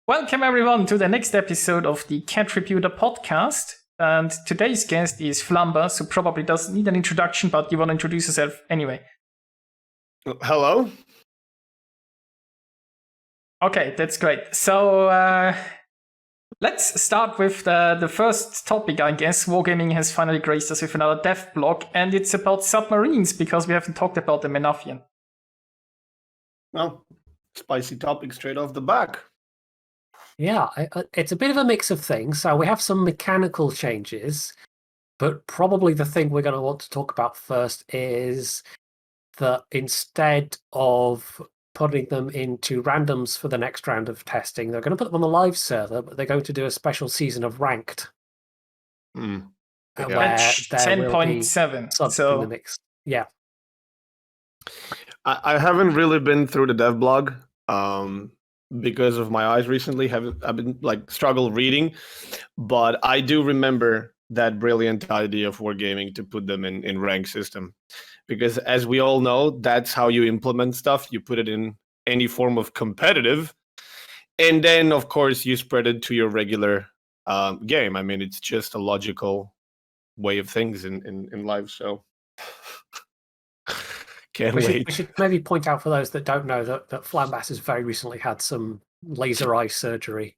Welcome everyone to the next episode of the Catributor podcast. And today's guest is Flambass, who probably doesn't need an introduction, but you want to introduce yourself anyway. Hello. Okay, that's great. So let's start with the first topic, I guess. Wargaming has finally graced us with another dev blog, and it's about submarines, because we haven't talked about them enough yet. Well, spicy topic straight off the back. Yeah, it's a bit of a mix of things. So we have some mechanical changes, but probably the thing we're going to want to talk about first is that instead of putting them into randoms for the next round of testing, they're going to put them on the live server, but they're going to do a special season of ranked. Yeah. Patch 10.7. So in the mix. Yeah. I haven't really been through the dev blog because of my eyes recently. I've been struggle reading, but I do remember that brilliant idea of Wargaming to put them in rank system, because as we all know, that's how you implement stuff. You put it in any form of competitive, and then of course you spread it to your regular game. I mean, it's just a logical way of things in life. So we should maybe point out for those that don't know that Flambass has very recently had some laser eye surgery.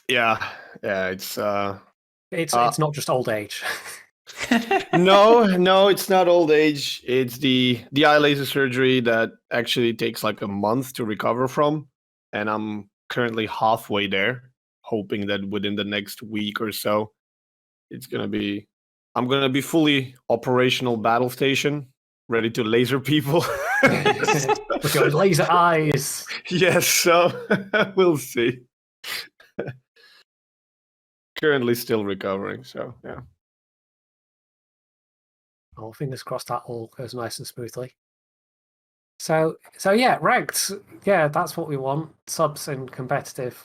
Yeah, it's not just old age. No, it's not old age. It's the eye laser surgery that actually takes like a month to recover from, and I'm currently halfway there, hoping that within the next week or so, I'm gonna be fully operational battle station, ready to laser people. With your laser eyes. Yes, so we'll see. Currently still recovering, so yeah. Oh, fingers crossed that all goes nice and smoothly. So yeah, ranked. Yeah, that's what we want. Subs and competitive.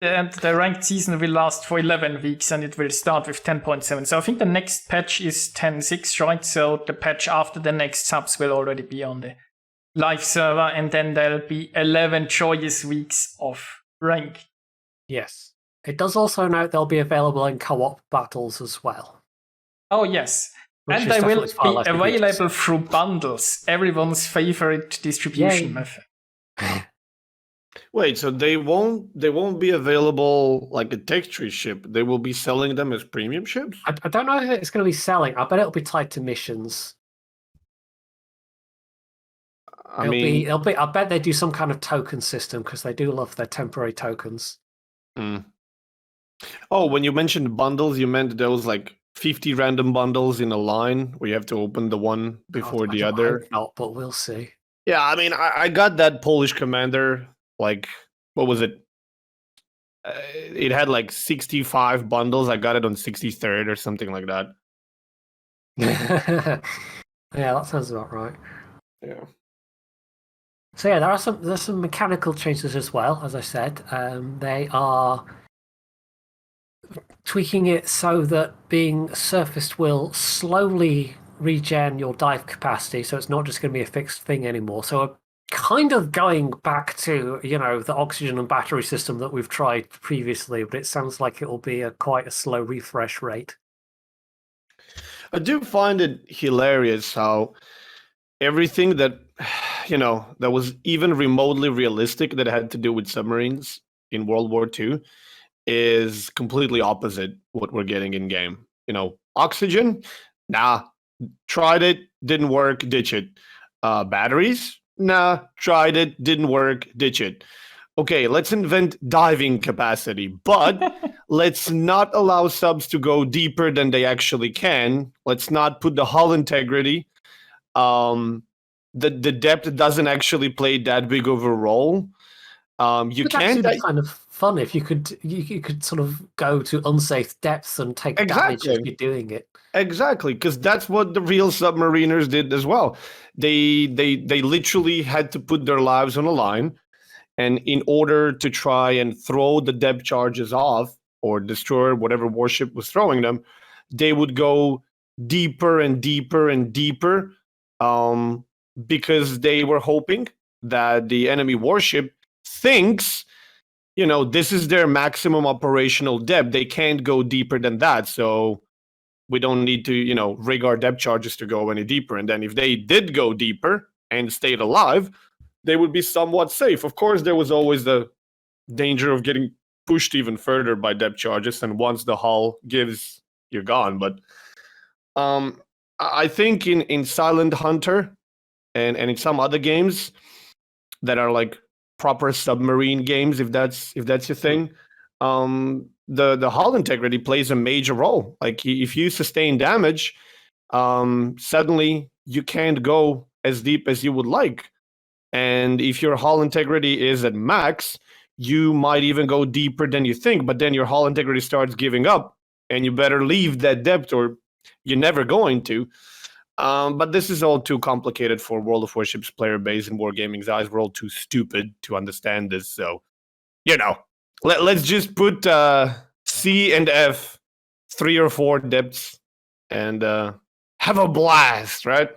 And the ranked season will last for 11 weeks, and it will start with 10.7. So I think the next patch is 10.6, right? So the patch after the next subs will already be on the live server, and then there'll be 11 joyous weeks of rank. Yes. It does also note they'll be available in co-op battles as well. Oh, yes. And they will be available through bundles, everyone's favorite distribution method. Wait, so they won't be available like a texture ship. They will be selling them as premium ships? I don't know if it's going to be selling. I bet it'll be tied to missions. I bet they do some kind of token system, because they do love their temporary tokens. Oh, when you mentioned bundles, you meant those like 50 random bundles in a line where you have to open the one before the other? I hope not, but we'll see. Yeah, I mean, I got that Polish commander, like, what was it? It had like 65 bundles. I got it on 63rd or something like that. Yeah, that sounds about right. Yeah. So yeah, there's some mechanical changes as well, as I said. They are tweaking it so that being surfaced will slowly regen your dive capacity, so it's not just going to be a fixed thing anymore. So we're kind of going back to, the oxygen and battery system that we've tried previously, but it sounds like it will be quite a slow refresh rate. I do find it hilarious how everything that, that was even remotely realistic that had to do with submarines in World War II is completely opposite what we're getting in game. Oxygen, nah, tried it, didn't work, ditch it. Batteries, nah, tried it, didn't work, ditch it. Okay, let's invent diving capacity, but let's not allow subs to go deeper than they actually can. Let's not put the hull integrity. The depth doesn't actually play that big of a role. You can't. Be kind of fun if you could sort of go to unsafe depths and take damage if you're doing it. Exactly, because that's what the real submariners did as well. They literally had to put their lives on the line, and in order to try and throw the depth charges off or destroy whatever warship was throwing them, they would go deeper and deeper and deeper, because they were hoping that the enemy warship thinks this is their maximum operational depth. They can't go deeper than that. So we don't need to, rig our depth charges to go any deeper. And then if they did go deeper and stayed alive, they would be somewhat safe. Of course, there was always the danger of getting pushed even further by depth charges. And once the hull gives, you're gone. But I think in Silent Hunter and in some other games that are like proper submarine games, if that's your thing, the hull integrity plays a major role. Like if you sustain damage, suddenly you can't go as deep as you would like. And if your hull integrity is at max, you might even go deeper than you think, but then your hull integrity starts giving up and you better leave that depth or you're never going to. But this is all too complicated for World of Warships player base and Wargaming's eyes. We're all too stupid to understand this. So, let's just put C and F 3 or 4 depths and have a blast, right?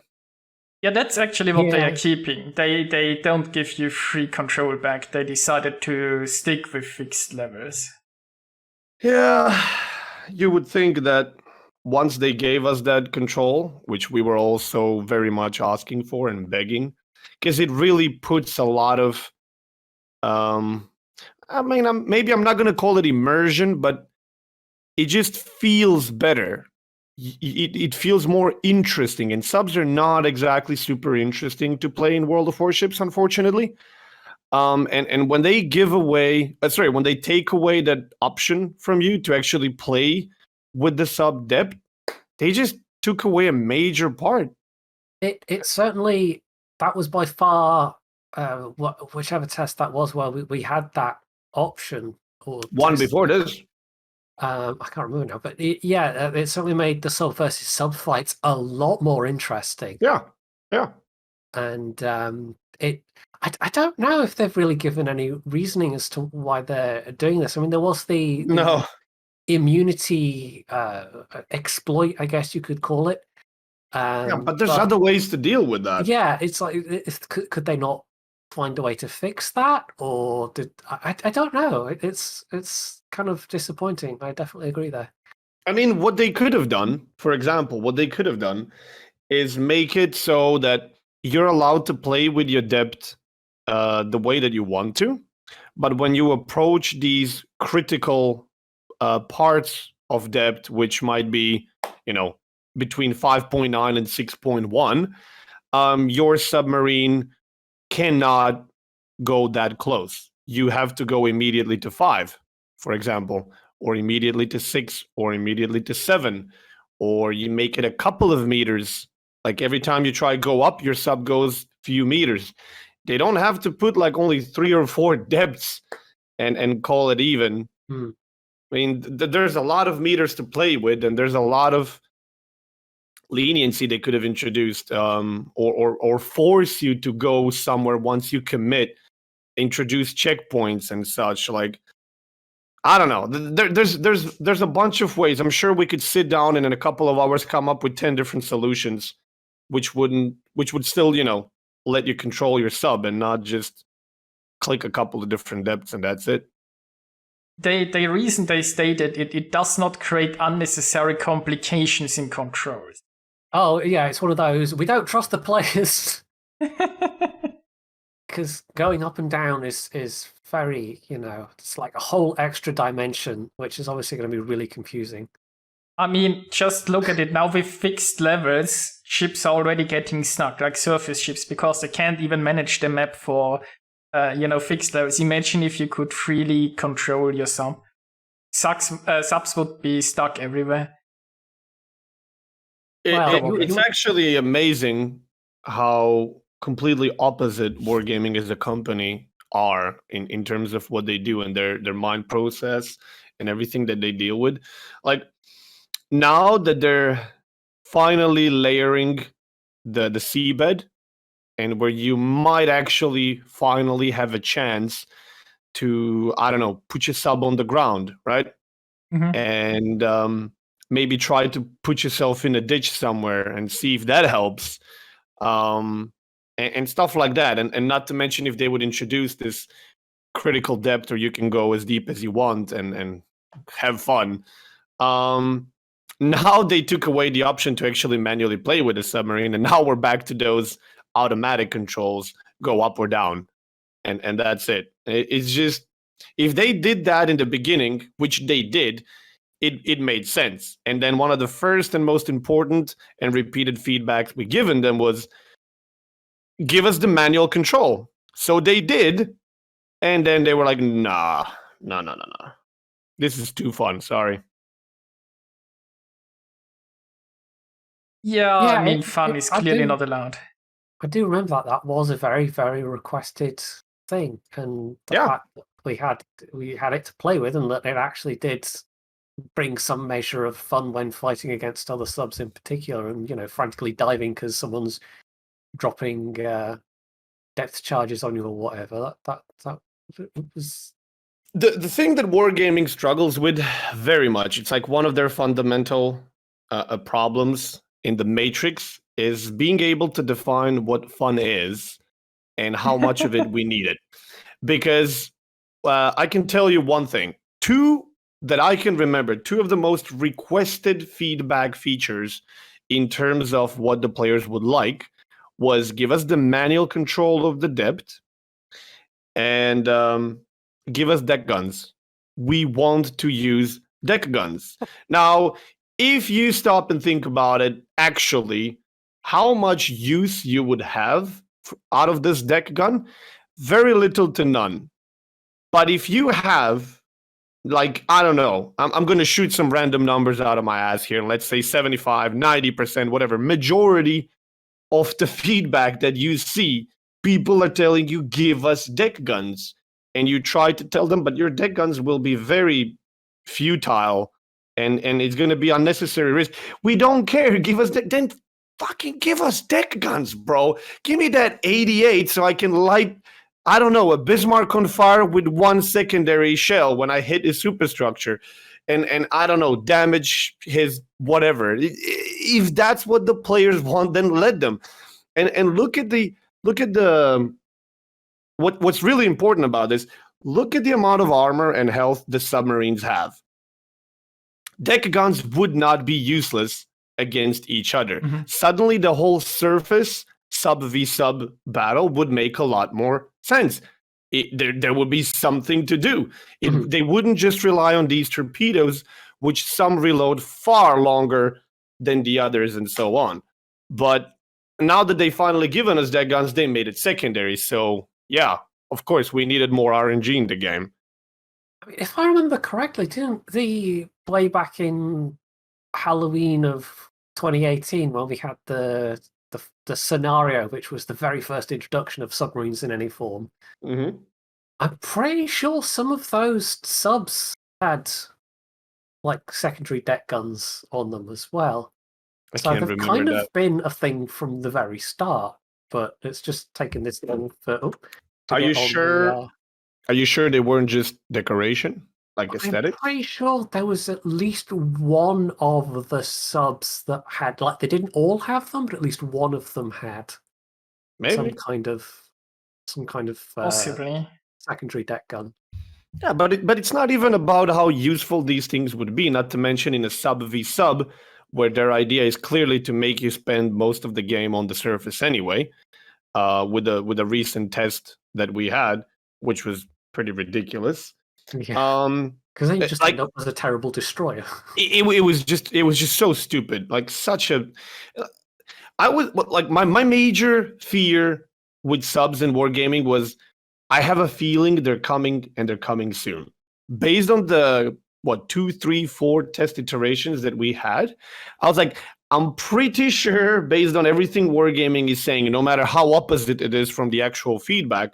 Yeah, that's actually what they are keeping. They don't give you free control back. They decided to stick with fixed levels. Yeah, you would think that once they gave us that control, which we were also very much asking for and begging, because it really puts a lot of, maybe I'm not going to call it immersion, but it just feels better. It feels more interesting, and subs are not exactly super interesting to play in World of Warships, unfortunately. And when they when they take away that option from you to actually play with the sub depth, they just took away a major part. It certainly, that was by far whichever test that was where we had that option. Or one before this. I can't remember now, but it certainly made the sub versus sub fights a lot more interesting. Yeah. And I don't know if they've really given any reasoning as to why they're doing this. I mean, there was the immunity exploit, I guess you could call it. But there's other ways to deal with that. Yeah, it's like, could they not find a way to fix that, or I don't know. It's kind of disappointing. I definitely agree there. I mean, what they could have done, for example, is make it so that you're allowed to play with your depth the way that you want to, but when you approach these critical parts of depth, which might be, between 5.9 and 6.1, your submarine cannot go that close. You have to go immediately to 5, for example, or immediately to 6, or immediately to 7, or you make it a couple of meters. Like every time you try go up, your sub goes few meters. They don't have to put like only 3 or 4 depths and call it even. I mean, there's a lot of meters to play with, and there's a lot of leniency they could have introduced, or force you to go somewhere once you commit, introduce checkpoints and such. Like, I don't know. There's a bunch of ways. I'm sure we could sit down and in a couple of hours come up with 10 different solutions, which would still, let you control your sub and not just click a couple of different depths and that's it. The reason they stated it does not create unnecessary complications in controls. Oh yeah, it's one of those, we don't trust the players. Because going up and down is very, it's like a whole extra dimension, which is obviously going to be really confusing. I mean, just look at it now with fixed levels. Ships are already getting stuck, like surface ships, because they can't even manage the map for, fixed levels. Imagine if you could freely control your sub. Subs would be stuck everywhere. It's actually amazing how completely opposite Wargaming as a company are in terms of what they do and their mind process and everything that they deal with. Like, now that they're finally layering the seabed, and where you might actually finally have a chance to, I don't know, put your sub on the ground, right? Mm-hmm. And maybe try to put yourself in a ditch somewhere and see if that helps. And stuff like that. And not to mention if they would introduce this critical depth, or you can go as deep as you want and have fun. Now they took away the option to actually manually play with the submarine, and now we're back to those automatic controls, go up or down, and that's it. It's just, if they did that in the beginning, which they did, it made sense. And then one of the first and most important and repeated feedbacks we given them was, give us the manual control. So they did, and then they were like, no. This is too fun, sorry. Yeah, Yeah, I mean, fun is clearly not allowed. I do remember that was a very, very requested thing, and the fact that we had it to play with, and that it actually did bring some measure of fun when fighting against other subs in particular, and frantically diving because someone's dropping depth charges on you or whatever. That was the thing that wargaming struggles with very much. It's like one of their fundamental problems in the matrix is being able to define what fun is and how much of it we need it. Because I can tell you one thing. Two that I can remember, two of the most requested feedback features in terms of what the players would like was, give us the manual control of the depth and give us deck guns. We want to use deck guns. Now, if you stop and think about it, actually, how much use you would have out of this deck gun? Very little to none. But if you have, like, I don't know, I'm going to shoot some random numbers out of my ass here. Let's say 75, 90%, whatever. Majority of the feedback that you see, people are telling you, give us deck guns. And you try to tell them, but your deck guns will be very futile and it's going to be unnecessary risk. We don't care. Give us then fucking give us deck guns, bro. Give me that 88 so I can light, I don't know, a Bismarck on fire with one secondary shell when I hit his superstructure, and I don't know, damage his whatever. If that's what the players want, then let them. And look at what's really important about this. Look at the amount of armor and health the submarines have. Deck guns would not be useless against each other. Mm-hmm. Suddenly, the whole surface sub v sub battle would make a lot more sense. There would be something to do. They wouldn't just rely on these torpedoes, which some reload far longer than the others and so on. But now that they've finally given us deck guns, they made it secondary. So, yeah, of course, we needed more RNG in the game. I mean, if I remember correctly, didn't the way back in Halloween of 2018 when we had the scenario, which was the very first introduction of submarines in any form, I'm pretty sure some of those subs had like secondary deck guns on them as well. So they've kind of been a thing from the very start, but it's just taken this long for. Are you sure? Are you sure they weren't just decoration, like aesthetic? I'm pretty sure there was at least one of the subs that had, like, they didn't all have them, but at least one of them had some kind of possibly secondary deck gun. Yeah, but it's not even about how useful these things would be. Not to mention in a sub v sub, where their idea is clearly to make you spend most of the game on the surface anyway. With a recent test that we had, which was pretty ridiculous. Yeah. Because then you just end up as a terrible destroyer. It was just so stupid. Like such a. I was like my major fear with subs and wargaming was, I have a feeling they're coming and they're coming soon. Based on the 2, 3, 4 test iterations that we had, I was like, I'm pretty sure, based on everything wargaming is saying, no matter how opposite it is from the actual feedback,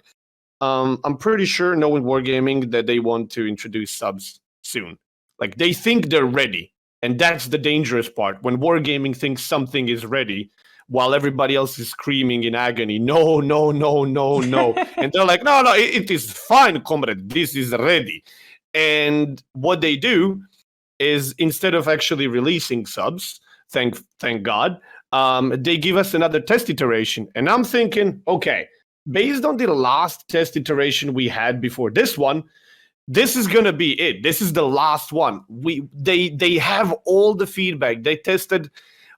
I'm pretty sure, knowing wargaming, that they want to introduce subs soon. Like, they think they're ready, and that's the dangerous part. When wargaming thinks something is ready, while everybody else is screaming in agony, no, no, no, no, no. And they're like, no, it is fine, comrade, this is ready. And what they do is, instead of actually releasing subs, thank God, they give us another test iteration. And I'm thinking, okay, based on the last test iteration we had before this one, this is gonna be it. This is the last one. They have all the feedback. They tested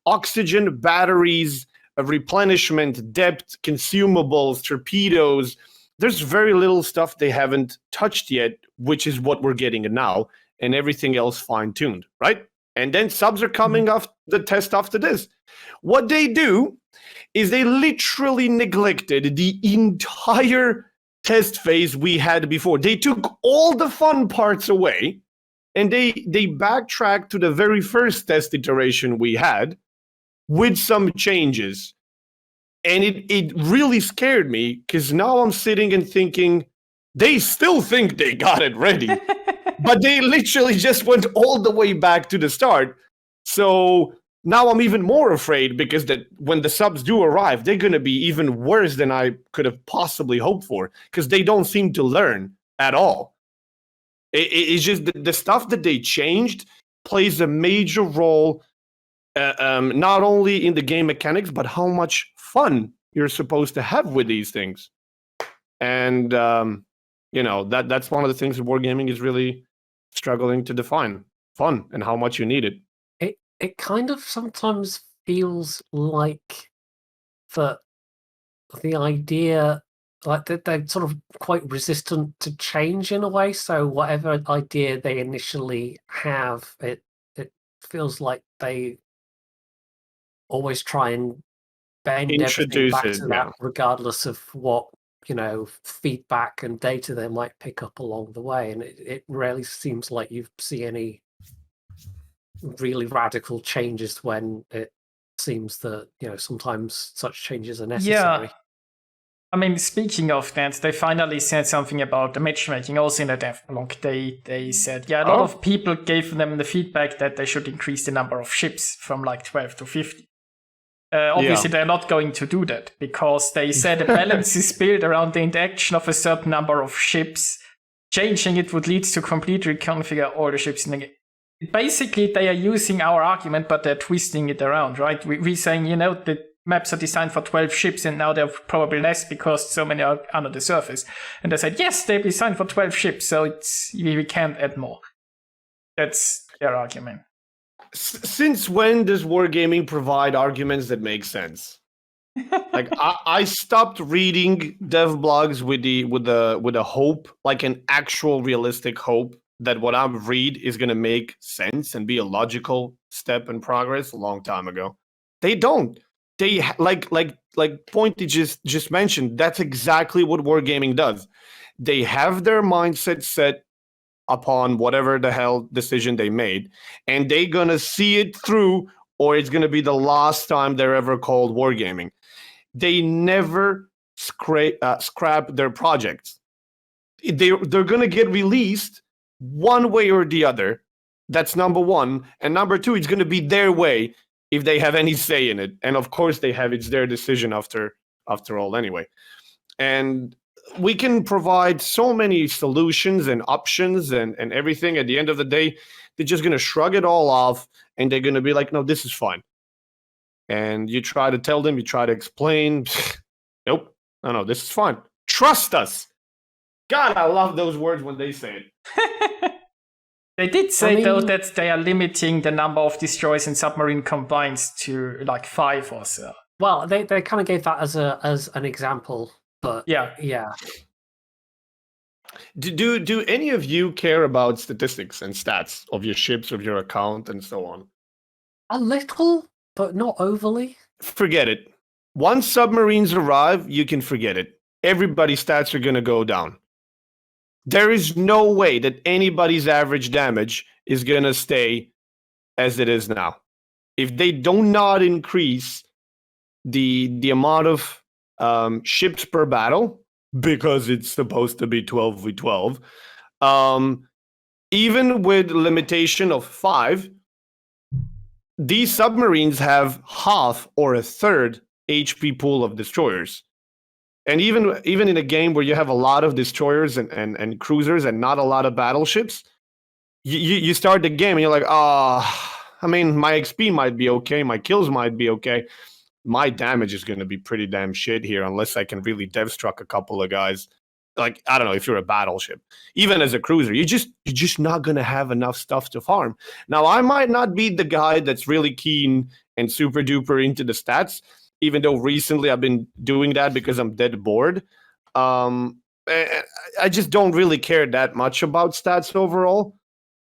oxygen, batteries, replenishment, depth, consumables, torpedoes. There's very little stuff they haven't touched yet, which is what we're getting now, and everything else fine-tuned, right? And then subs are coming off the test after this. What they do is they literally neglected the entire test phase we had before. They took all the fun parts away, and they backtracked to the very first test iteration we had with some changes. And it really scared me, because now I'm sitting and thinking, they still think they got it ready, but they literally just went all the way back to the start. So now I'm even more afraid, because that when the subs do arrive, they're going to be even worse than I could have possibly hoped for, because they don't seem to learn at all. It's just the stuff that they changed plays a major role, not only in the game mechanics, but how much fun you're supposed to have with these things. And, that's one of the things that wargaming is really struggling to define. Fun and how much you need it. It kind of sometimes feels like the idea, like they're sort of quite resistant to change in a way. So whatever idea they initially have, it feels like they always try and bend everything back to that, regardless of what feedback and data they might pick up along the way. And it rarely seems like you see any really radical changes when it seems that sometimes such changes are necessary. Yeah. I mean, speaking of that, they finally said something about the matchmaking also in the dev blog. They said, a lot of people gave them the feedback that they should increase the number of ships from like 12 to 50. Obviously, they're not going to do that, because they said the balance is built around the interaction of a certain number of ships. Changing it would lead to complete reconfigure all the ships in the game. Basically, they are using our argument, but they're twisting it around, right? We're saying, the maps are designed for 12 ships, and now they're probably less because so many are under the surface. And they said, yes, they're designed for 12 ships, so we can't add more. That's their argument. Since when does wargaming provide arguments that make sense? Like I stopped reading dev blogs with a hope, like an actual realistic hope that what I read is going to make sense and be a logical step in progress a long time ago. They don't. They like Pointy just mentioned. That's exactly what wargaming does. They have their mindset set upon whatever the hell decision they made, and they're gonna see it through, or it's gonna be the last time they're ever called wargaming. They never scrap their projects. They're gonna get released one way or the other. That's number one. And number two, it's gonna be their way if they have any say in it. And of course they have. It's their decision after all anyway. And we can provide so many solutions and options and everything. At the end of the day, they're just going to shrug it all off, and they're going to be like, no, this is fine. And you try to tell them, you try to explain. Nope. No, this is fine. Trust us. God, I love those words when they say it. They did say, though, that they are limiting the number of destroyers and submarine combines to like 5 or so. Well, they kind of gave that as an example. But yeah. Do any of you care about statistics and stats of your ships, of your account, and so on? A little, but not overly. Forget it. Once submarines arrive, you can forget it. Everybody's stats are going to go down. There is no way that anybody's average damage is going to stay as it is now. If they do not increase the amount of ships per battle, because it's supposed to be 12v12, even with limitation of 5, these submarines have half or a third HP pool of destroyers. And even in a game where you have a lot of destroyers and cruisers and not a lot of battleships, you start the game and you're like, my XP might be okay, my kills might be okay, my damage is going to be pretty damn shit here unless I can really dev-struck a couple of guys. Like, I don't know, if you're a battleship. Even as a cruiser, you're just not going to have enough stuff to farm. Now, I might not be the guy that's really keen and super duper into the stats, even though recently I've been doing that because I'm dead bored. I just don't really care that much about stats overall.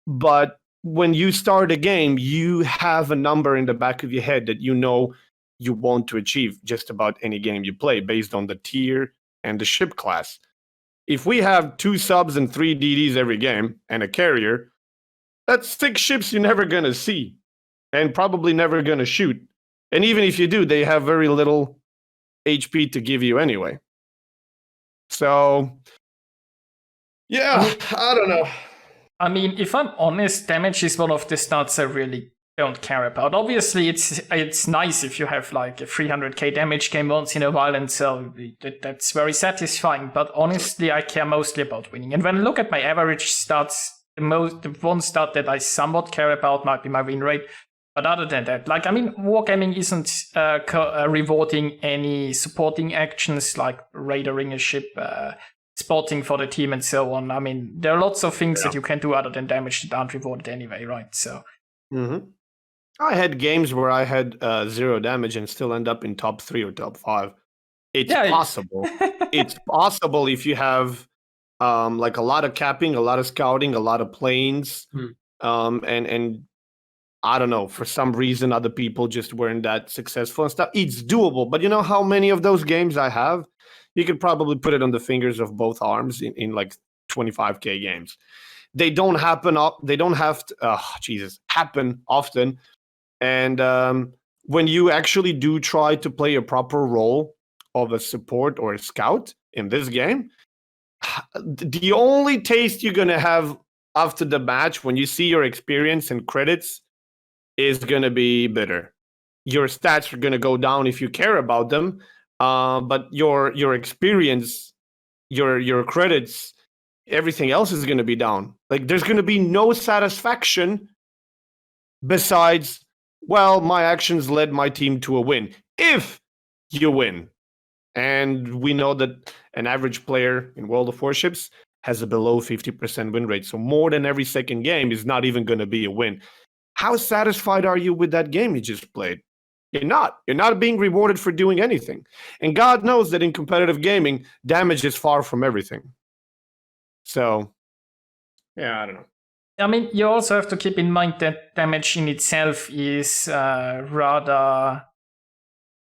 But when you start a game, you have a number in the back of your head that you know you want to achieve just about any game you play based on the tier and the ship class. If we have 2 subs and 3 DDs every game and a carrier, that's 6 ships you're never going to see and probably never going to shoot. And even if you do, they have very little HP to give you anyway. So, yeah, I don't know. I mean, if I'm honest, damage is one of the stats I really don't care about. Obviously, it's nice if you have like a 300k damage game once in a while, and so that's very satisfying. But honestly, I care mostly about winning. And when I look at my average stats, the one stat that I somewhat care about might be my win rate. But other than that, like, I mean, wargaming isn't rewarding any supporting actions like raidering a ship, spotting for the team, and so on. I mean, there are lots of things that you can do other than damage that aren't rewarded anyway, right? So, I had games where I had 0 damage and still end up in top 3 or top 5. It's possible. It's possible if you have like a lot of capping, a lot of scouting, a lot of planes, and I don't know, for some reason other people just weren't that successful and stuff. It's doable, but you know how many of those games I have? You could probably put it on the fingers of both arms in like 25k games. They don't happen happen often. And when you actually do try to play a proper role of a support or a scout in this game, the only taste you're going to have after the match when you see your experience and credits is going to be bitter. Your stats are going to go down if you care about them. But your experience, your credits, everything else is going to be down. Like, there's going to be no satisfaction besides, well, my actions led my team to a win. If you win. And we know that an average player in World of Warships has a below 50% win rate. So more than every second game is not even going to be a win. How satisfied are you with that game you just played? You're not. You're not being rewarded for doing anything. And God knows that in competitive gaming, damage is far from everything. So, yeah, I don't know. I mean, you also have to keep in mind that damage in itself is rather,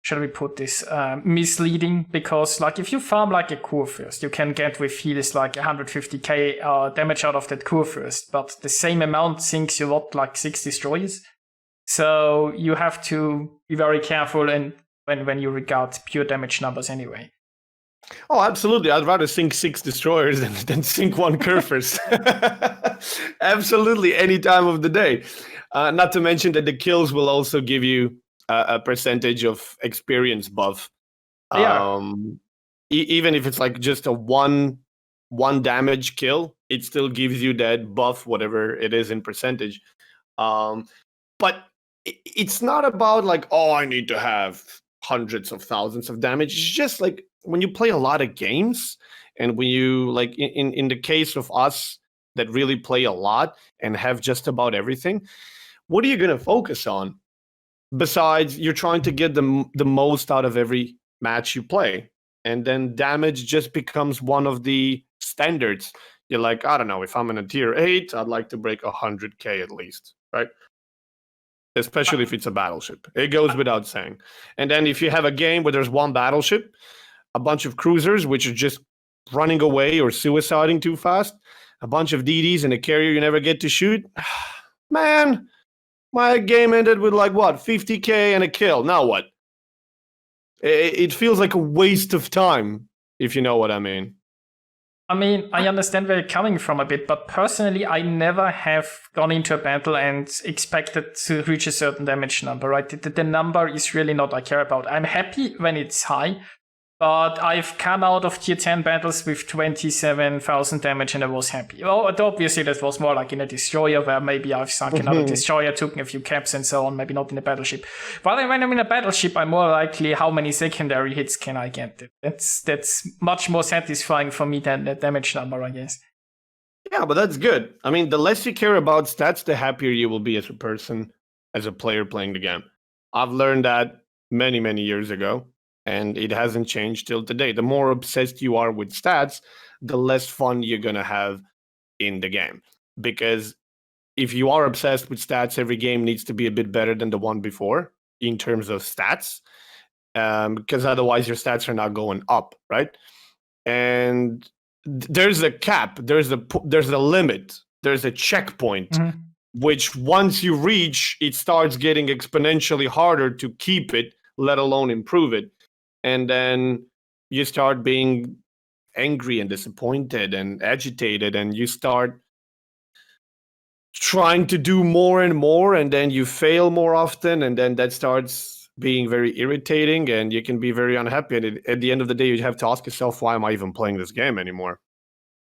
shall we put this, misleading, because like if you farm like a Kurfürst, you can get with heals like 150k damage out of that Kurfürst, but the same amount sinks you what, like 6 destroyers. So you have to be very careful and when you regard pure damage numbers anyway. Oh, absolutely. I'd rather sink 6 destroyers than sink 1 Kurfürst. Absolutely, any time of the day. Not to mention that the kills will also give you a percentage of experience buff. Even if it's like just a one damage kill, it still gives you that buff, whatever it is in percentage. But it's not about like, oh, I need to have hundreds of thousands of damage. It's just like when you play a lot of games, and when you like in the case of us that really play a lot and have just about everything, what are you going to focus on? Besides, you're trying to get the most out of every match you play. And then damage just becomes one of the standards. You're like, I don't know, if I'm in a tier 8, I'd like to break 100k at least, right? Especially if it's a battleship. It goes without saying. And then if you have a game where there's one battleship, a bunch of cruisers, which are just running away or suiciding too fast, a bunch of DDs and a carrier you never get to shoot, man, my game ended with like, what, 50k and a kill. Now what? It feels like a waste of time, if you know what I mean. I mean, I understand where you're coming from a bit, but personally, I never have gone into a battle and expected to reach a certain damage number, right? The number is really not I care about. I'm happy when it's high, but I've come out of tier 10 battles with 27,000 damage and I was happy. Well, obviously that was more like in a destroyer where maybe I've sunk another destroyer, taken a few caps and so on, maybe not in a battleship. But when I'm in a battleship, I'm more likely how many secondary hits can I get. That's much more satisfying for me than the damage number, I guess. Yeah, but that's good. I mean, the less you care about stats, the happier you will be as a person, as a player playing the game. I've learned that many, many years ago, and it hasn't changed till today. The more obsessed you are with stats, the less fun you're going to have in the game. Because if you are obsessed with stats, every game needs to be a bit better than the one before in terms of stats, because otherwise your stats are not going up, right? And there's a cap, there's a limit, there's a checkpoint, which once you reach, it starts getting exponentially harder to keep it, let alone improve it. And then you start being angry and disappointed and agitated, and you start trying to do more and more, and then you fail more often, and then that starts being very irritating, and you can be very unhappy. And at the end of the day, you have to ask yourself, why am I even playing this game anymore?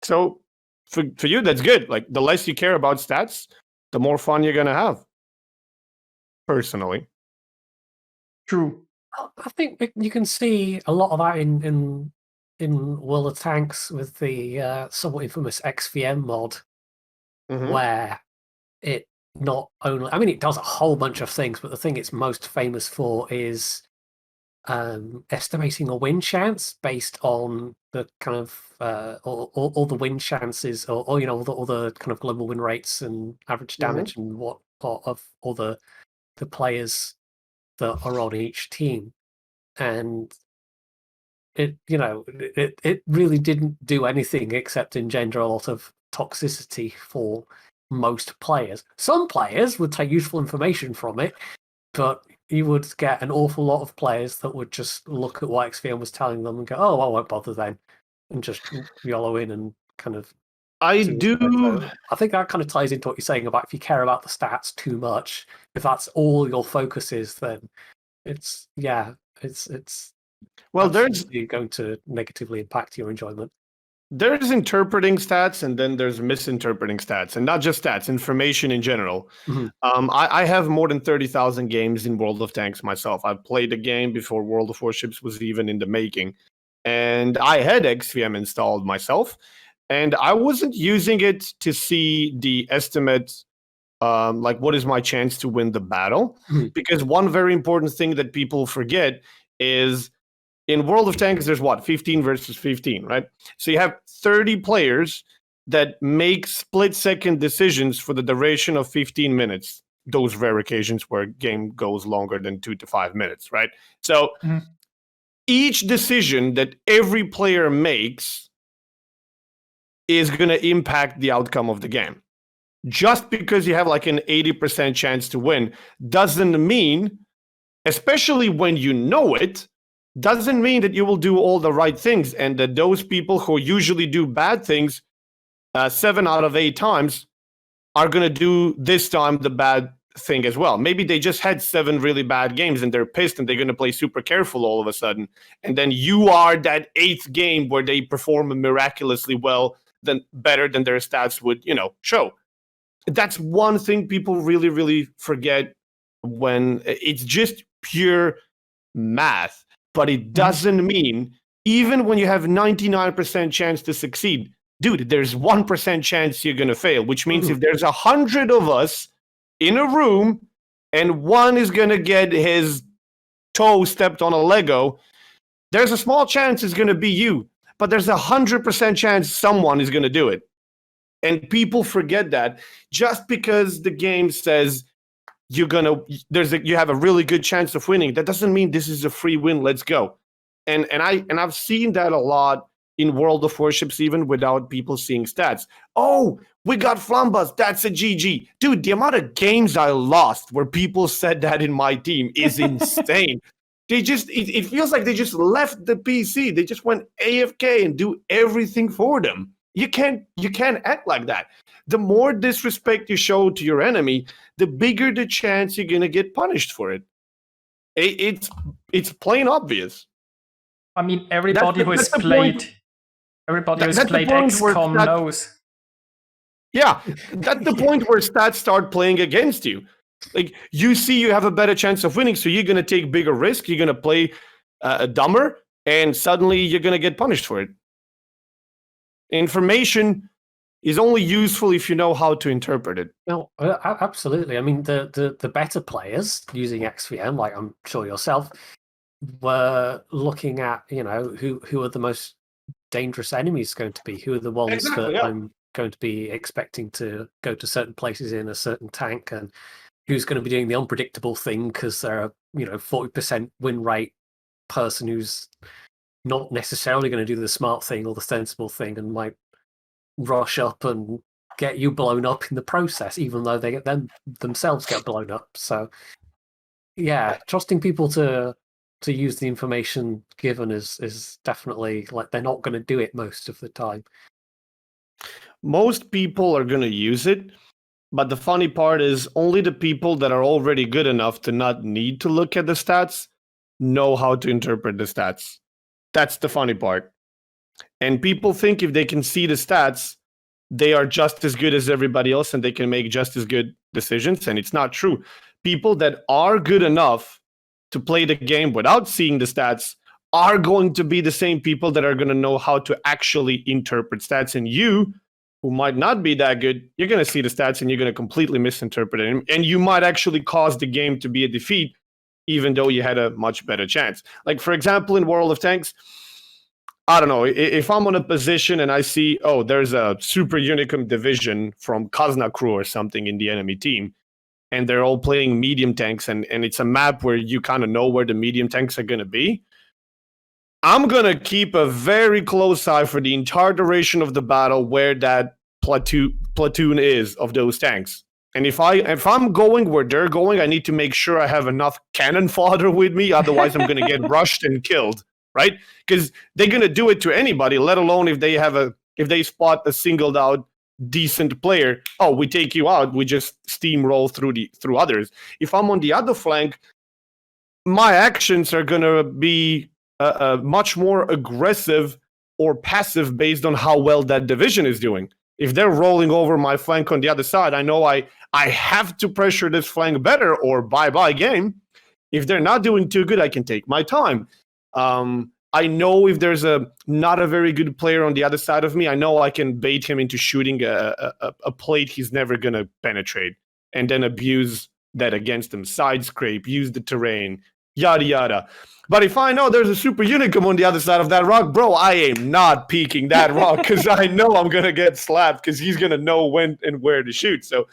So for you, that's good. Like, the less you care about stats, the more fun you're going to have, personally. True. I think you can see a lot of that in World of Tanks with the somewhat infamous XVM mod, where it not only, I mean, it does a whole bunch of things, but the thing it's most famous for is estimating a win chance based on the kind of all the win chances, or you know, all the kind of global win rates and average damage and what of all the players that are on each team. And it, you know, it really didn't do anything except engender a lot of toxicity for most players. Some players would take useful information from it, but you would get an awful lot of players that would just look at what XVM was telling them and go, oh, I won't bother then, and just YOLO in and kind of... I think that kind of ties into what you're saying about if you care about the stats too much, if that's all your focus is, then it's well, there's going to negatively impact your enjoyment. There's interpreting stats, and then there's misinterpreting stats, and not just stats, information in general. I have more than 30,000 games in World of Tanks myself. I've played the game before World of Warships was even in the making, and I had XVM installed myself, and I wasn't using it to see the estimate, like what is my chance to win the battle, because one very important thing that people forget is in World of Tanks, there's 15 versus 15, right? So you have 30 players that make split-second decisions for the duration of 15 minutes. Those rare occasions where a game goes longer than 2 to 5 minutes, right? So each decision that every player makes is going to impact the outcome of the game. Just because you have like an 80% chance to win doesn't mean, especially when you know it, doesn't mean that you will do all the right things, and that those people who usually do bad things 7 out of 8 times are going to do this time the bad thing as well. Maybe they just had 7 really bad games and they're pissed and they're going to play super careful all of a sudden. And then you are that 8th game where they perform miraculously well, better than their stats would, show. That's one thing people really, really forget when it's just pure math. But it doesn't mean, even when you have 99% chance to succeed, dude, there's 1% chance you're going to fail, which means if there's 100 of us in a room and one is going to get his toe stepped on a Lego, there's a small chance it's going to be you, but there's 100% chance someone is going to do it. And people forget that just because the game says you have a really good chance of winning, that doesn't mean this is a free win, let's go. And I've seen that a lot in World of Warships, even without people seeing stats. Oh, we got Flambass, that's a GG. Dude, the amount of games I lost where people said that in my team is insane. It feels like they just left the PC. They just went AFK and do everything for them. You can't act like that. The more disrespect you show to your enemy, the bigger the chance you're gonna get punished for it. It's plain obvious. I mean, everybody who has that's the played, point. everybody who's That's the played point where XCOM stats- knows. Yeah, that's the point where stats start playing against you. Like, you see you have a better chance of winning, so you're going to take bigger risk, you're going to play dumber, and suddenly you're going to get punished for it. Information is only useful if you know how to interpret it. No, absolutely. I mean, the better players using XVM, like I'm sure yourself, were looking at, who are the most dangerous enemies going to be? Who are the ones Exactly, that yeah. I'm going to be expecting to go to certain places in a certain tank, and who's going to be doing the unpredictable thing because they're a 40% win rate person who's not necessarily going to do the smart thing or the sensible thing and might rush up and get you blown up in the process, even though they themselves get blown up. So yeah, trusting people to use the information given is definitely, like, they're not going to do it most of the time. Most people are going to use it, but the funny part is only the people that are already good enough to not need to look at the stats know how to interpret the stats. That's the funny part. And people think if they can see the stats, they are just as good as everybody else and they can make just as good decisions. And it's not true. People that are good enough to play the game without seeing the stats are going to be the same people that are going to know how to actually interpret stats. And you, who might not be that good, you're going to see the stats and you're going to completely misinterpret it. And you might actually cause the game to be a defeat, even though you had a much better chance. Like, for example, in World of Tanks, I don't know, if I'm on a position and I see, oh, there's a Super Unicum division from Kazna crew or something in the enemy team, and they're all playing medium tanks, and it's a map where you kind of know where the medium tanks are going to be, I'm going to keep a very close eye for the entire duration of the battle where that platoon is of those tanks. And if I'm going where they're going, I need to make sure I have enough cannon fodder with me, otherwise I'm going to get rushed and killed, right? Because they're going to do it to anybody, let alone if they spot a singled out decent player. Oh, we take you out, we just steamroll through others. If I'm on the other flank, my actions are going to be much more aggressive or passive based on how well that division is doing. If they're rolling over my flank on the other side, I know I have to pressure this flank better or bye-bye game. If they're not doing too good, I can take my time. I know if there's not a very good player on the other side of me, I know I can bait him into shooting a plate he's never going to penetrate and then abuse that against him. Side scrape, use the terrain, yada, yada. But if I know there's a Super Unicum on the other side of that rock, bro, I am not peeking that rock because I know I'm going to get slapped because he's going to know when and where to shoot. So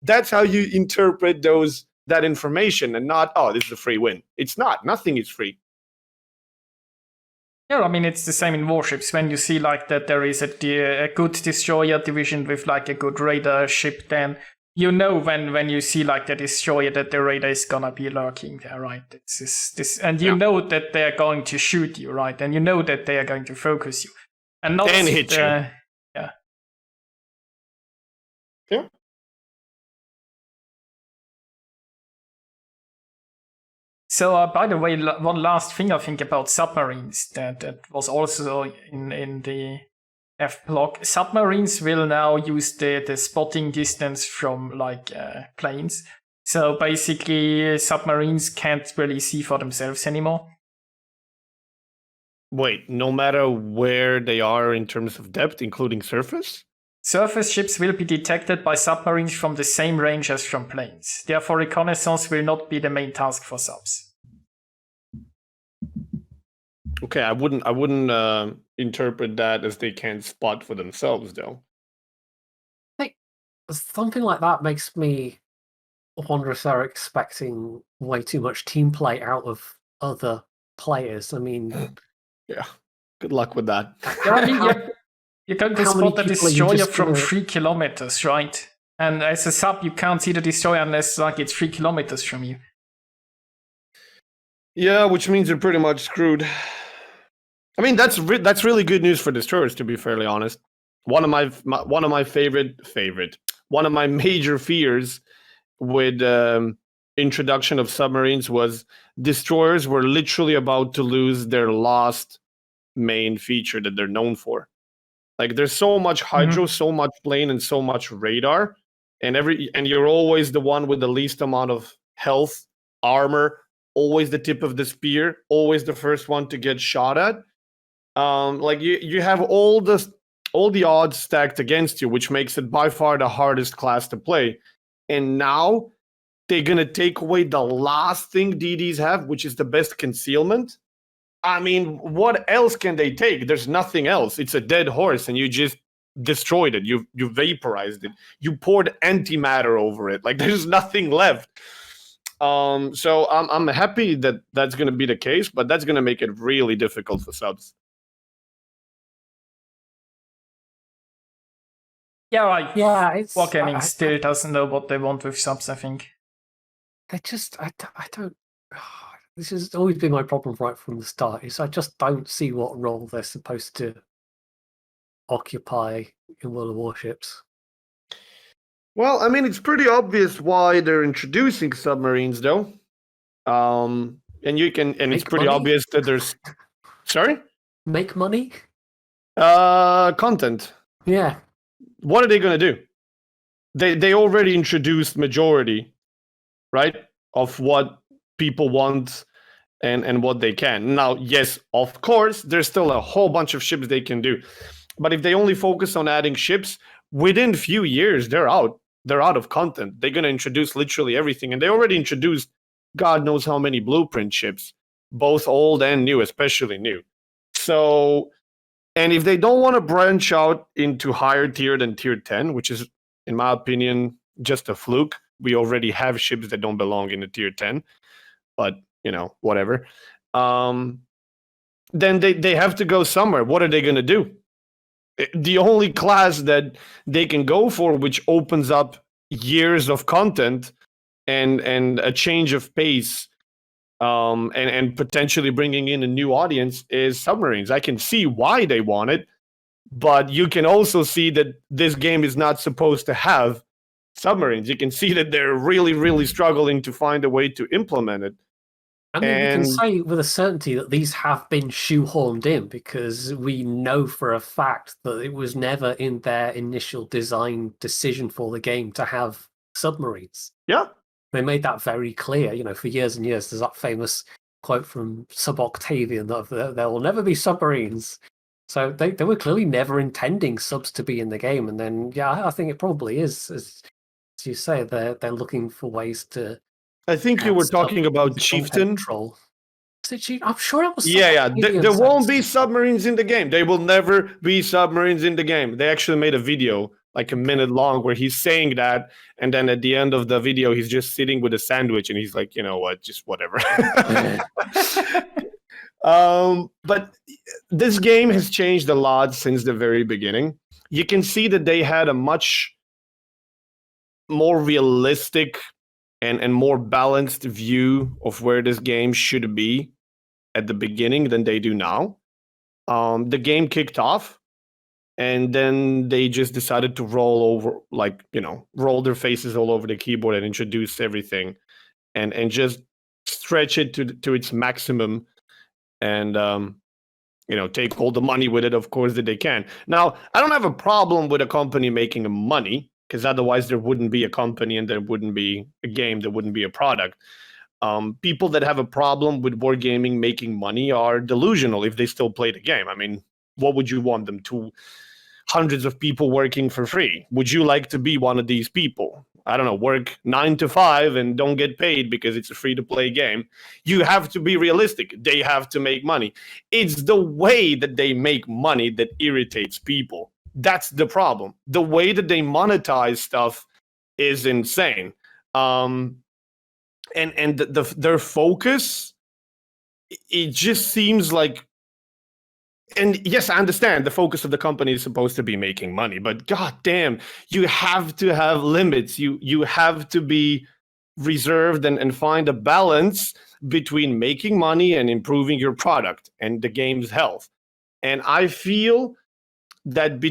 that's how you interpret that information and not, oh, this is a free win. It's not. Nothing is free. Yeah, I mean, it's the same in Warships. When you see like that there is a good destroyer division with like a good radar ship, then you know when you see like the destroyer that the radar is gonna be lurking there, right? It's this, and you know that they are going to shoot you, right? And you know that they are going to focus you, and not hit you. Yeah. Yeah. So, by the way, one last thing I think about submarines that was also in the F block. Submarines will now use the spotting distance from like planes. So basically, submarines can't really see for themselves anymore. Wait, no matter where they are in terms of depth, including surface? Surface ships will be detected by submarines from the same range as from planes. Therefore, reconnaissance will not be the main task for subs. Okay, I wouldn't interpret that as they can't spot for themselves, though. I think something like that makes me wonder if they're expecting way too much team play out of other players. I mean, yeah, good luck with that. Yeah, I mean, you're going to spot the destroyer from 3 kilometers, right? And as a sub, you can't see the destroyer unless like it's 3 kilometers from you. Yeah, which means you're pretty much screwed. I mean, that's really good news for destroyers, to be fairly honest. One of my major fears with introduction of submarines was destroyers were literally about to lose their last main feature that they're known for. Like there's so much hydro, so much plane, and so much radar, and you're always the one with the least amount of health, armor, always the tip of the spear, always the first one to get shot at. Like you have all the odds stacked against you, which makes it by far the hardest class to play. And now they're gonna take away the last thing DDs have, which is the best concealment. I mean, what else can they take? There's nothing else. It's a dead horse, and you just destroyed it. You vaporized it. You poured antimatter over it. Like there's nothing left. So I'm happy that that's going to be the case, but that's going to make it really difficult for subs. Yeah, like it's Wargaming still doesn't know what they want with subs, I think. They just, I don't. This has always been my problem right from the start. Is I just don't see what role they're supposed to occupy in World of Warships. Well, I mean, it's pretty obvious why they're introducing submarines, though. And it's pretty obvious that there's. Sorry? Make money? Content. Yeah. What are they going to do? They already introduced majority, right, of what people want and what they can. Now, yes, of course, there's still a whole bunch of ships they can do. But if they only focus on adding ships, within a few years, they're out. They're out of content. They're going to introduce literally everything. And they already introduced God knows how many blueprint ships, both old and new, especially new. So, and if they don't want to branch out into higher tier than tier 10, which is, in my opinion, just a fluke. We already have ships that don't belong in the tier 10. But, whatever. Then they have to go somewhere. What are they going to do? The only class that they can go for, which opens up years of content and a change of pace, and potentially bringing in a new audience, is submarines. I can see why they want it, but you can also see that this game is not supposed to have submarines. You can see that they're really, really struggling to find a way to implement it. I mean, we can say with a certainty that these have been shoehorned in, because we know for a fact that it was never in their initial design decision for the game to have submarines. Yeah. They made that very clear, for years and years. There's that famous quote from Sub-Octavian that there will never be submarines. So they were clearly never intending subs to be in the game. And then, yeah, I think it probably is. As you say, they're looking for ways to... I think you were talking about Chieftain. I'm sure it was. Yeah. There won't be submarines in the game. There will never be submarines in the game. They actually made a video, like a minute long, where he's saying that, and then at the end of the video, he's just sitting with a sandwich, and he's like, you know what, just whatever. But this game has changed a lot since the very beginning. You can see that they had a much more realistic and more balanced view of where this game should be at the beginning than they do now. The game kicked off, and then they just decided to roll their faces all over the keyboard and introduce everything and just stretch it to its maximum and take all the money with it, of course, that they can. Now, I don't have a problem with a company making money, because otherwise there wouldn't be a company and there wouldn't be a game, there wouldn't be a product. People that have a problem with wargaming making money are delusional if they still play the game. I mean, what would you want them to? Hundreds of people working for free. Would you like to be one of these people? I don't know, work 9 to 5 and don't get paid because it's a free-to-play game. You have to be realistic. They have to make money. It's the way that they make money that irritates people. That's the problem. The way that they monetize stuff is insane. And their focus, it just seems like, and yes, I understand the focus of the company is supposed to be making money, but goddamn, you have to have limits. You have to be reserved and find a balance between making money and improving your product and the game's health. And I feel that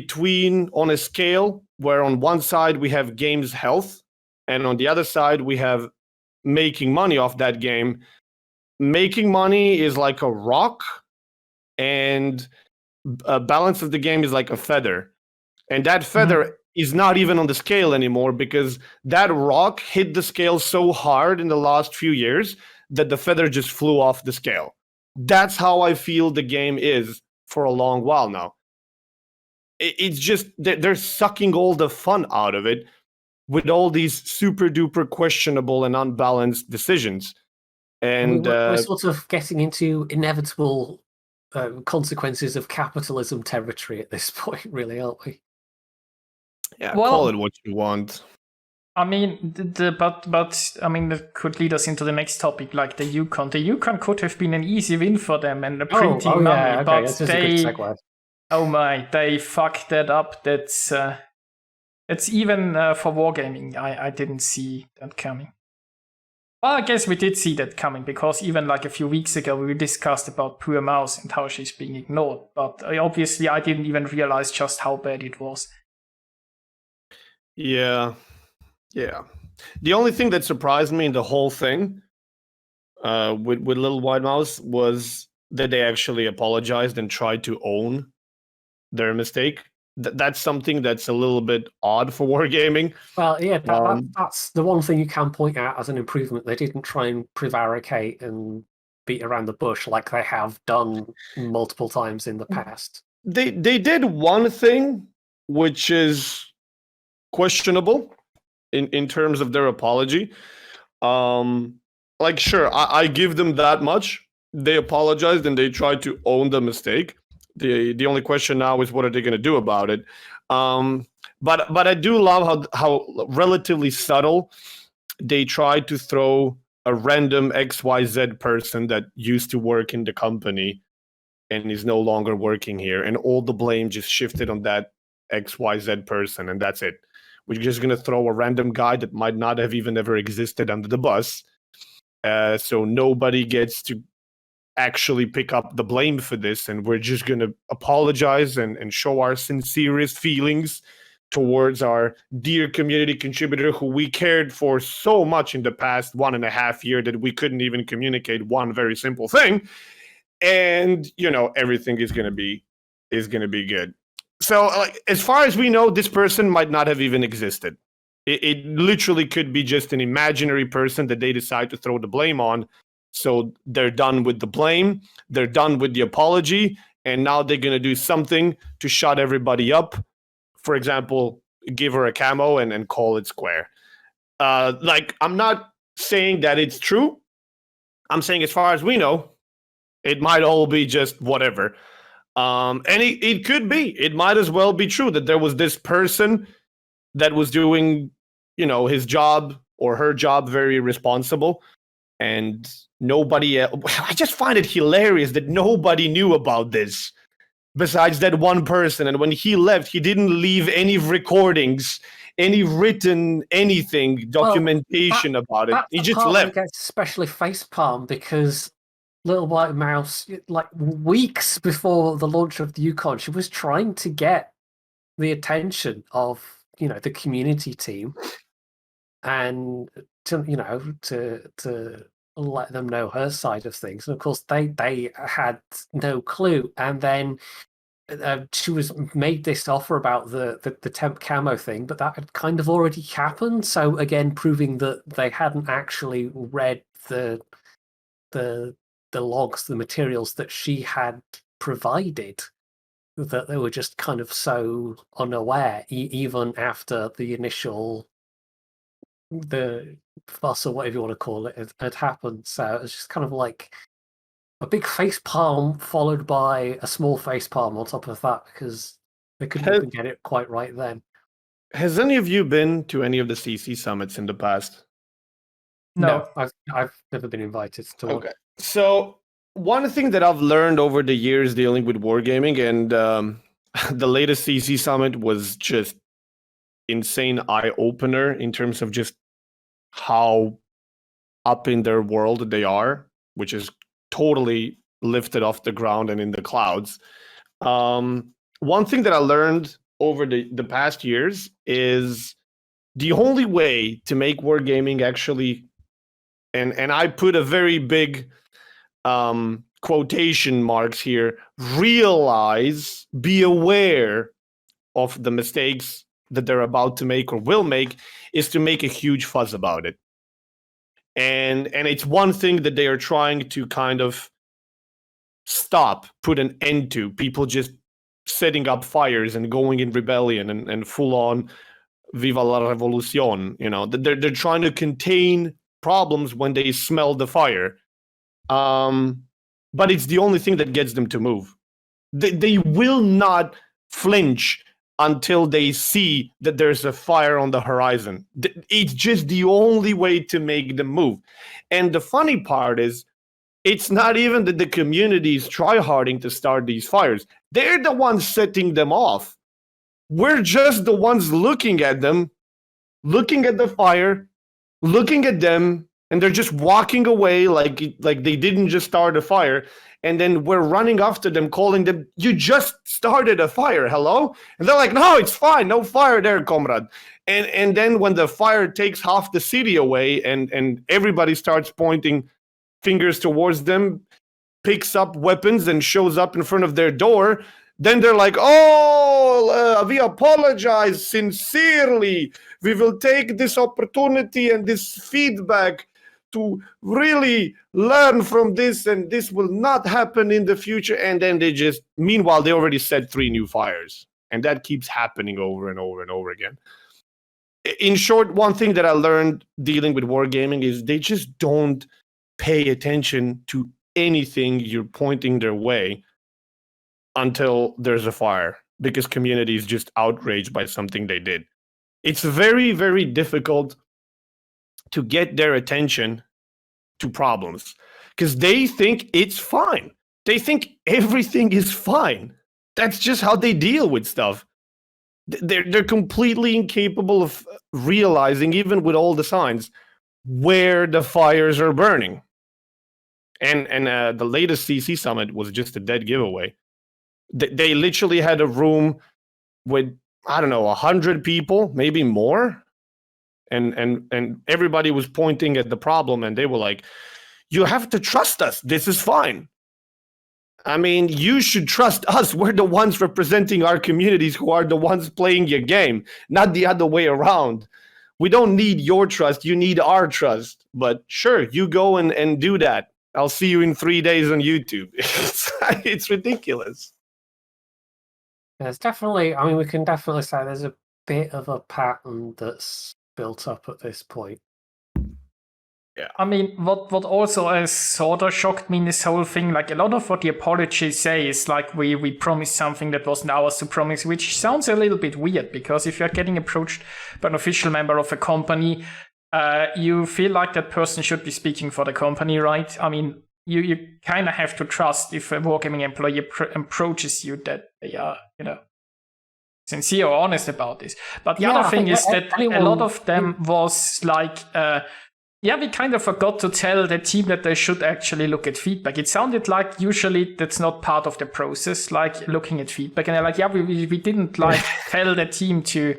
on a scale where on one side we have game's health and on the other side we have making money off that game, making money is like a rock, and balance of the game is like a feather. And that feather is not even on the scale anymore because that rock hit the scale so hard in the last few years that the feather just flew off the scale. That's how I feel the game is for a long while now. It's just they're sucking all the fun out of it with all these super duper questionable and unbalanced decisions. And we're sort of getting into inevitable consequences of capitalism territory at this point, really, aren't we? yeah, Well, call it what you want. I mean, but I mean, that could lead us into the next topic, like the Yukon. The Yukon could have been an easy win for them and a printing money, yeah, okay. but This is a good segue. oh my, they fucked that up. That's even for wargaming. I didn't see that coming. Well, I guess we did see that coming because even like a few weeks ago we discussed about Poor Mouse and how she's being ignored. But obviously I didn't even realize just how bad it was. Yeah. The only thing that surprised me in the whole thing with Little White Mouse was that they actually apologized and tried to own their mistake. That's something that's a little bit odd for wargaming. Well, yeah, that's the one thing you can point out as an improvement. They didn't try and prevaricate and beat around the bush like they have done multiple times in the past. They did one thing which is questionable in terms of their apology. Like, sure, I give them that much. They apologized and they tried to own the mistake. The only question now is what are they going to do about it? But I do love how relatively subtle they tried to throw a random XYZ person that used to work in the company and is no longer working here, and all the blame just shifted on that XYZ person, and that's it. We're just going to throw a random guy that might not have even ever existed under the bus, so nobody gets to actually pick up the blame for this, and we're just going to apologize and show our sincerest feelings towards our dear community contributor who we cared for so much in the past 1.5 years that we couldn't even communicate one very simple thing, and everything is going to be good. So, like, as far as we know, this person might not have even existed. It literally could be just an imaginary person that they decide to throw the blame on. So they're done with the blame, they're done with the apology, and now they're going to do something to shut everybody up. For example, give her a camo and call it square. Like, I'm not saying that it's true. I'm saying as far as we know, it might all be just whatever. And it could be. It might as well be true that there was this person that was doing, his job or her job very responsible, and nobody else. I just find it hilarious that nobody knew about this besides that one person. And when he left, he didn't leave any recordings, any written anything, documentation about it. He just left. Gets especially facepalm because Little White Mouse, like weeks before the launch of the Yukon, she was trying to get the attention of the community team and to let them know her side of things. And of course, they had no clue. And then she was made this offer about the temp camo thing, but that had kind of already happened. So again, proving that they hadn't actually read the logs, the materials that she had provided, that they were just kind of so unaware, even after the initial the fuss or whatever you want to call it had happened. So it was just kind of like a big face palm followed by a small face palm on top of that because they couldn't even get it quite right then. Has any of you been to any of the CC summits in the past? No, I've never been invited to one. Okay. So one thing that I've learned over the years dealing with wargaming, and the latest CC summit was just insane eye-opener in terms of just how up in their world they are, which is totally lifted off the ground and in the clouds. One thing that I learned over the past years is the only way to make wargaming actually, and I put a very big quotation marks here, realize, be aware of the mistakes that they're about to make or will make, is to make a huge fuss about it. And it's one thing that they are trying to kind of stop, put an end to, people just setting up fires and going in rebellion and full on viva la revolucion. You know, they're trying to contain problems when they smell the fire. But it's the only thing that gets them to move. They will not flinch until they see that there's a fire on the horizon. It's just the only way to make them move. And the funny part is, it's not even that the communities try-harding to start these fires. They're the ones setting them off. We're just the ones looking at them, looking at the fire, looking at them, and they're just walking away like they didn't just start a fire. And then we're running after them, calling them, you just started a fire, hello? And they're like, no, it's fine, no fire there, comrade. And then when the fire takes half the city away and everybody starts pointing fingers towards them, picks up weapons and shows up in front of their door, then they're like, we apologize sincerely. We will take this opportunity and this feedback to really learn from this, and this will not happen in the future. And then meanwhile, they already set 3 new fires. And that keeps happening over and over and over again. In short, one thing that I learned dealing with wargaming is they just don't pay attention to anything you're pointing their way until there's a fire, because community is just outraged by something they did. It's very, very difficult to get their attention to problems because they think it's fine. They think everything is fine. That's just how they deal with stuff. They're completely incapable of realizing, even with all the signs, where the fires are burning. And the latest CC summit was just a dead giveaway. They literally had a room with, I don't know, 100 people, maybe more. And everybody was pointing at the problem, and they were like, you have to trust us. This is fine. I mean, you should trust us. We're the ones representing our communities who are the ones playing your game, not the other way around. We don't need your trust. You need our trust. But sure, you go and do that. I'll see you in 3 days on YouTube. It's ridiculous. There's definitely, I mean, we can definitely say there's a bit of a pattern that's built up at this point. Yeah. I mean, what also has sort of shocked me in this whole thing, like a lot of what the apologies say is like we promised something that wasn't ours to promise, which sounds a little bit weird, because if you're getting approached by an official member of a company, you feel like that person should be speaking for the company, right? I mean, you kind of have to trust if a wargaming employee approaches you that they are, sincere or honest about this. But the other thing is that a lot of them was like, we kind of forgot to tell the team that they should actually look at feedback. It sounded like usually that's not part of the process, like looking at feedback. And they're like, we didn't like tell the team to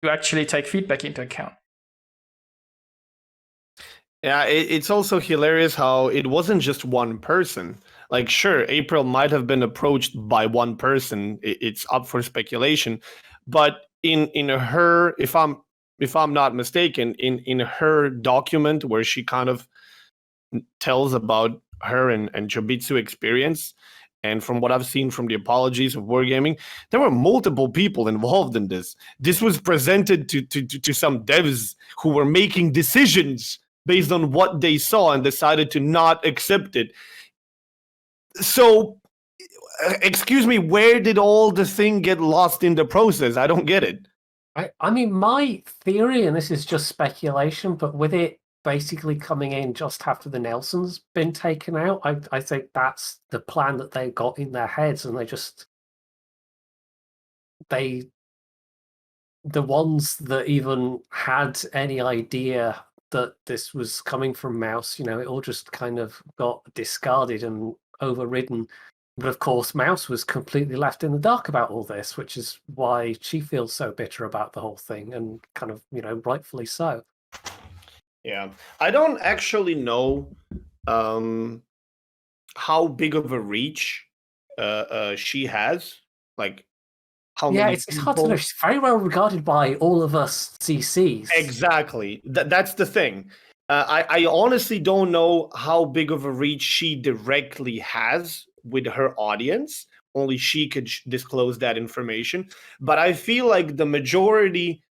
actually take feedback into account. Yeah, it's also hilarious how it wasn't just one person. Like, sure, April might have been approached by one person. It's up for speculation. But in her, if I'm not mistaken, in her document where she kind of tells about her and Chobitsu experience, and from what I've seen from the apologies of Wargaming, there were multiple people involved in this. This was presented to some devs who were making decisions based on what they saw and decided to not accept it. So, excuse me, where did all the thing get lost in the process? I don't get it. I mean, my theory, and this is just speculation, but with it basically coming in just after the Nelson's been taken out, I think that's the plan that they got in their heads, and the ones that even had any idea that this was coming from Mouse, it all just kind of got discarded and overridden. But of course, Mouse was completely left in the dark about all this, which is why she feels so bitter about the whole thing, and kind of, rightfully so. Yeah, I don't actually know how big of a reach she has, like how Yeah, many it's hard to know. people. She's very well regarded by all of us CCs. Exactly. That's the thing. I honestly don't know how big of a reach she directly has with her audience. Only she could disclose that information. But I feel like the majority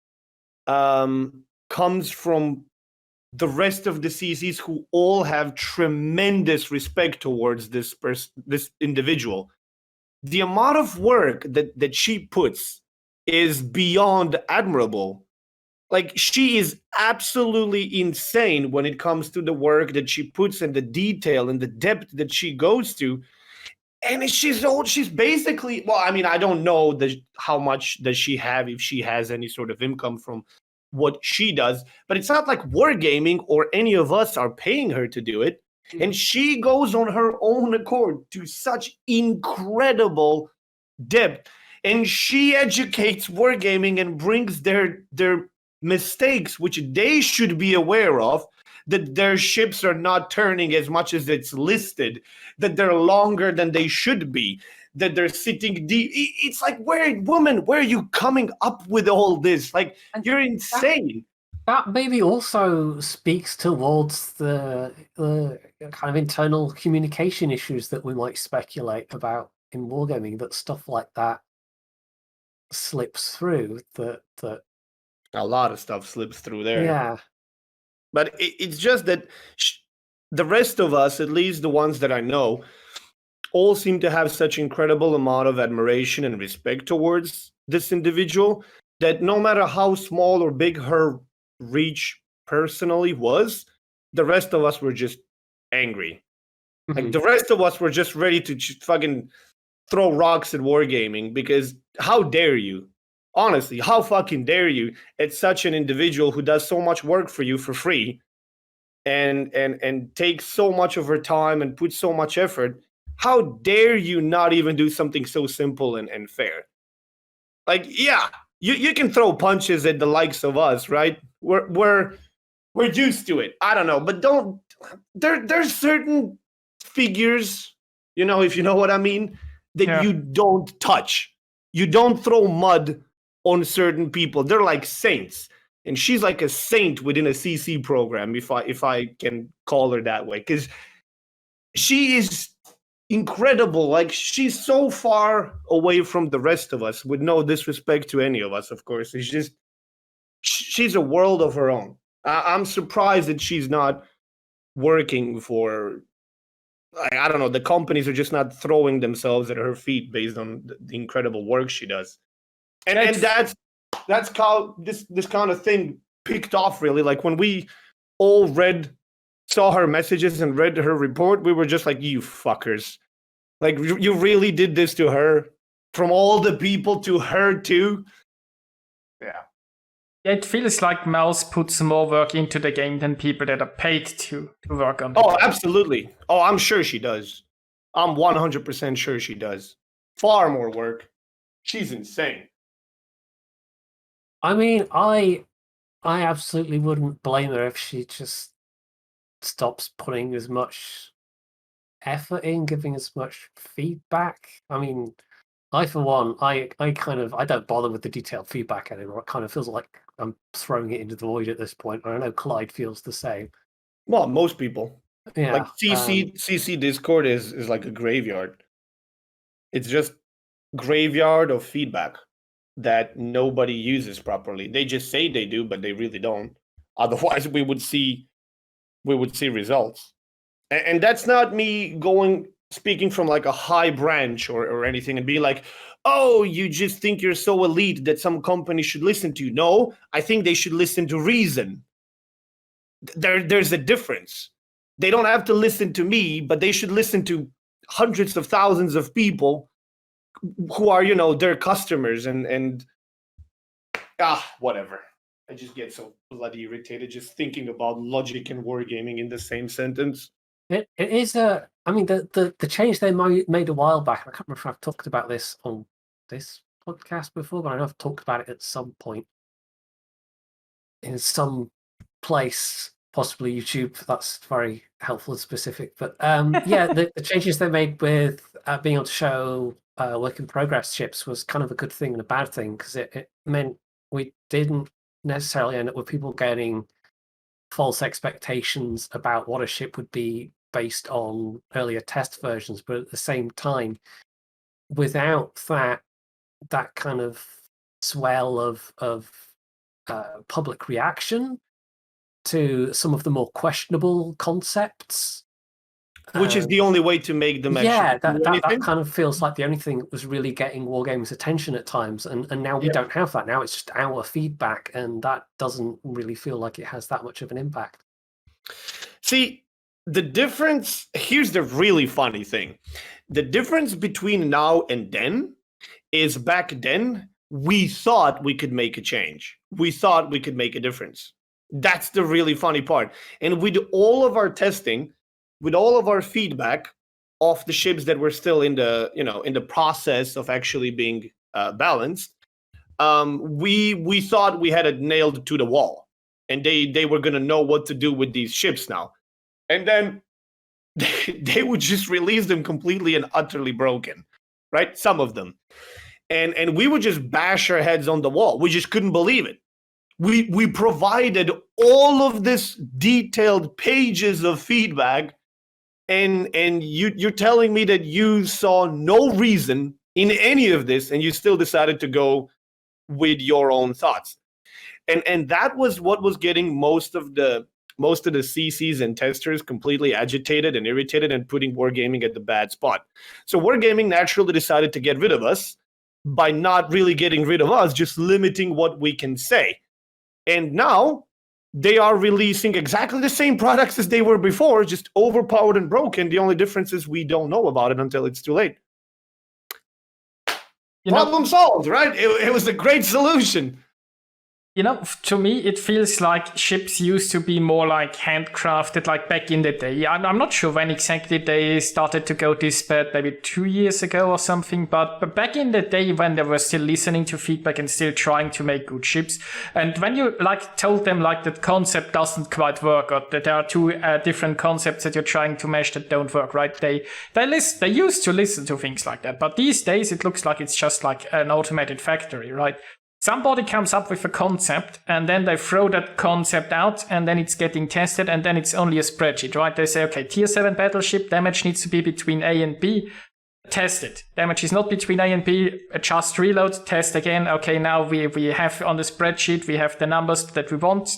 comes from the rest of the CCs who all have tremendous respect towards this individual. The amount of work that she puts is beyond admirable. Like, she is absolutely insane when it comes to the work that she puts and the detail and the depth that she goes to. And she's basically, well, I mean, I don't know how much does she have, if she has any sort of income from what she does, but it's not like Wargaming or any of us are paying her to do it. And she goes on her own accord to such incredible depth, and she educates Wargaming and brings their mistakes, which they should be aware of, that their ships are not turning as much as it's listed, that they're longer than they should be, that they're sitting deep. It's like, where are you coming up with all this? Like, you're insane. That maybe also speaks towards the kind of internal communication issues that we might speculate about in Wargaming, that stuff like that slips through, that A lot of stuff slips through there. yeah. But it's just that the rest of us, at least the ones that I know, all seem to have such incredible amount of admiration and respect towards this individual that no matter how small or big her reach personally was, the rest of us were just angry. Like, the rest of us were just ready to fucking throw rocks at Wargaming, because how dare you? Honestly, how fucking dare you at such an individual who does so much work for you for free and takes so much of her time and puts so much effort? How dare you not even do something so simple and fair? Like, yeah, you can throw punches at the likes of us, right? We're used to it. I don't know, but don't there's certain figures, if you know what I mean, that you don't touch. You don't throw mud on certain people. They're like saints. And she's like a saint within a CC program, if I can call her that way, because she is incredible. Like, she's so far away from the rest of us, with no disrespect to any of us, of course. It's just, she's a world of her own. I'm surprised that she's not working for, I don't know, the companies are just not throwing themselves at her feet based on the incredible work she does. And that's how this kind of thing picked off, really. Like, when we all saw her messages and read her report, we were just like, you fuckers. Like, you really did this to her? From all the people to her too? Yeah. It feels like Mouse puts more work into the game than people that are paid to work on it. Oh, absolutely. Oh, I'm sure she does. I'm 100% sure she does. Far more work. She's insane. I mean, I absolutely wouldn't blame her if she just stops putting as much effort in, giving as much feedback. I mean, I, for one, I don't bother with the detailed feedback anymore. It kind of feels like I'm throwing it into the void at this point. I know Clyde feels the same. Well, most people. Yeah. Like, CC Discord is like a graveyard. It's just graveyard of feedback that nobody uses properly. They just say they do, but they really don't. Otherwise, we would see results. And that's not me speaking from like a high branch or anything and be like, oh, you just think you're so elite that some company should listen to you. No, I think they should listen to reason. There's a difference. They don't have to listen to me, but they should listen to hundreds of thousands of people who are, their customers, and whatever. I just get so bloody irritated just thinking about logic and wargaming in the same sentence. It is I mean, the change they made a while back. I can't remember if I've talked about this on this podcast before, but I know I've talked about it at some point in some place. possibly YouTube. That's very helpful and specific. But yeah, the changes they made with being able to show work in progress ships was kind of a good thing and a bad thing, because it meant we didn't necessarily end up with people getting false expectations about what a ship would be based on earlier test versions. But at the same time, without that kind of swell of public reaction to some of the more questionable concepts, Which is the only way to make them yeah, actually do anything. that kind of feels like the only thing that was really getting Wargaming's attention at times, and now we don't have that. Now it's just our feedback, and that doesn't really feel like it has that much of an impact. See, the difference, here's the really funny thing. The difference between now and then is back then, we thought we could make a change. We thought we could make a difference. That's the really funny part. And with all of our testing, with all of our feedback of the ships that were still in the, in the process of actually being balanced, we thought we had it nailed to the wall, and they were going to know what to do with these ships now. And then they would just release them completely and utterly broken, right? Some of them. And we would just bash our heads on the wall. We just couldn't believe it. We provided all of this detailed pages of feedback, and you're telling me that you saw no reason in any of this, and you still decided to go with your own thoughts. And that was what was getting most of the CCs and testers completely agitated and irritated and putting Wargaming at the bad spot. So Wargaming naturally decided to get rid of us by not really getting rid of us, just limiting what we can say. And now they are releasing exactly the same products as they were before, just overpowered and broken. The only difference is we don't know about it until it's too late. Problem solved, right? It was a great solution. To me, it feels like ships used to be more like handcrafted, like back in the day. I'm not sure when exactly they started to go this bad, maybe 2 years ago or something. But back in the day when they were still listening to feedback and still trying to make good ships. And when you told them that concept doesn't quite work, or that there are two different concepts that you're trying to mesh that don't work, right? They used to listen to things like that. But these days it looks like it's just like an automated factory, right? Somebody comes up with a concept, and then they throw that concept out, and then it's getting tested, and then it's only a spreadsheet, right? They say, okay, tier 7 battleship, damage needs to be between A and B, test it. Damage is not between A and B, adjust reload, test again. Okay, now we have on the spreadsheet, we have the numbers that we want.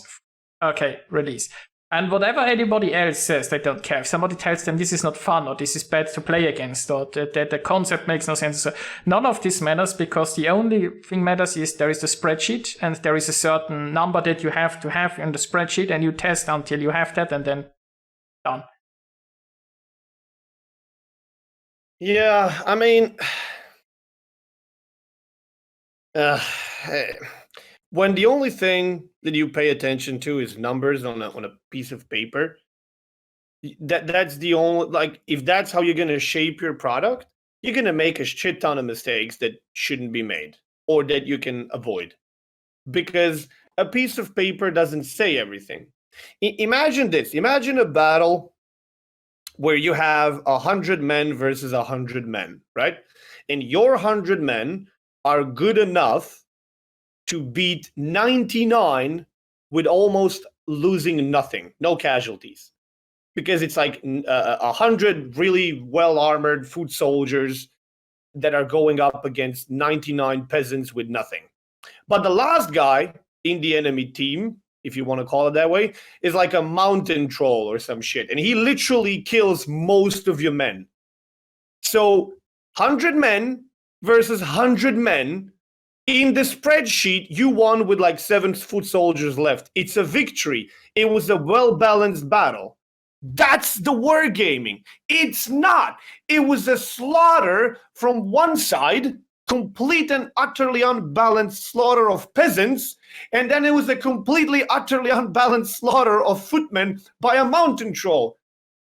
Okay, release. And whatever anybody else says, they don't care. If somebody tells them this is not fun, or this is bad to play against, or that the concept makes no sense, so none of this matters, because the only thing matters is there is a spreadsheet, and there is a certain number that you have to have in the spreadsheet, and you test until you have that, and then done. Yeah, I mean, when the only thing that you pay attention to is numbers on a piece of paper, that's the only, if that's how you're going to shape your product, you're going to make a shit ton of mistakes that shouldn't be made, or that you can avoid, because a piece of paper doesn't say everything. Imagine this. Imagine a battle where you have 100 men versus 100 men, right? And your 100 men are good enough to beat 99 with almost losing nothing, no casualties. Because it's 100 really well-armored foot soldiers that are going up against 99 peasants with nothing. But the last guy in the enemy team, if you want to call it that way, is like a mountain troll or some shit. And he literally kills most of your men. So 100 men versus 100 men. In the spreadsheet, you won with 7 foot soldiers left. It's a victory. It was a well-balanced battle. That's the wargaming. It's not. It was a slaughter from one side, complete and utterly unbalanced slaughter of peasants, and then it was a completely utterly unbalanced slaughter of footmen by a mountain troll.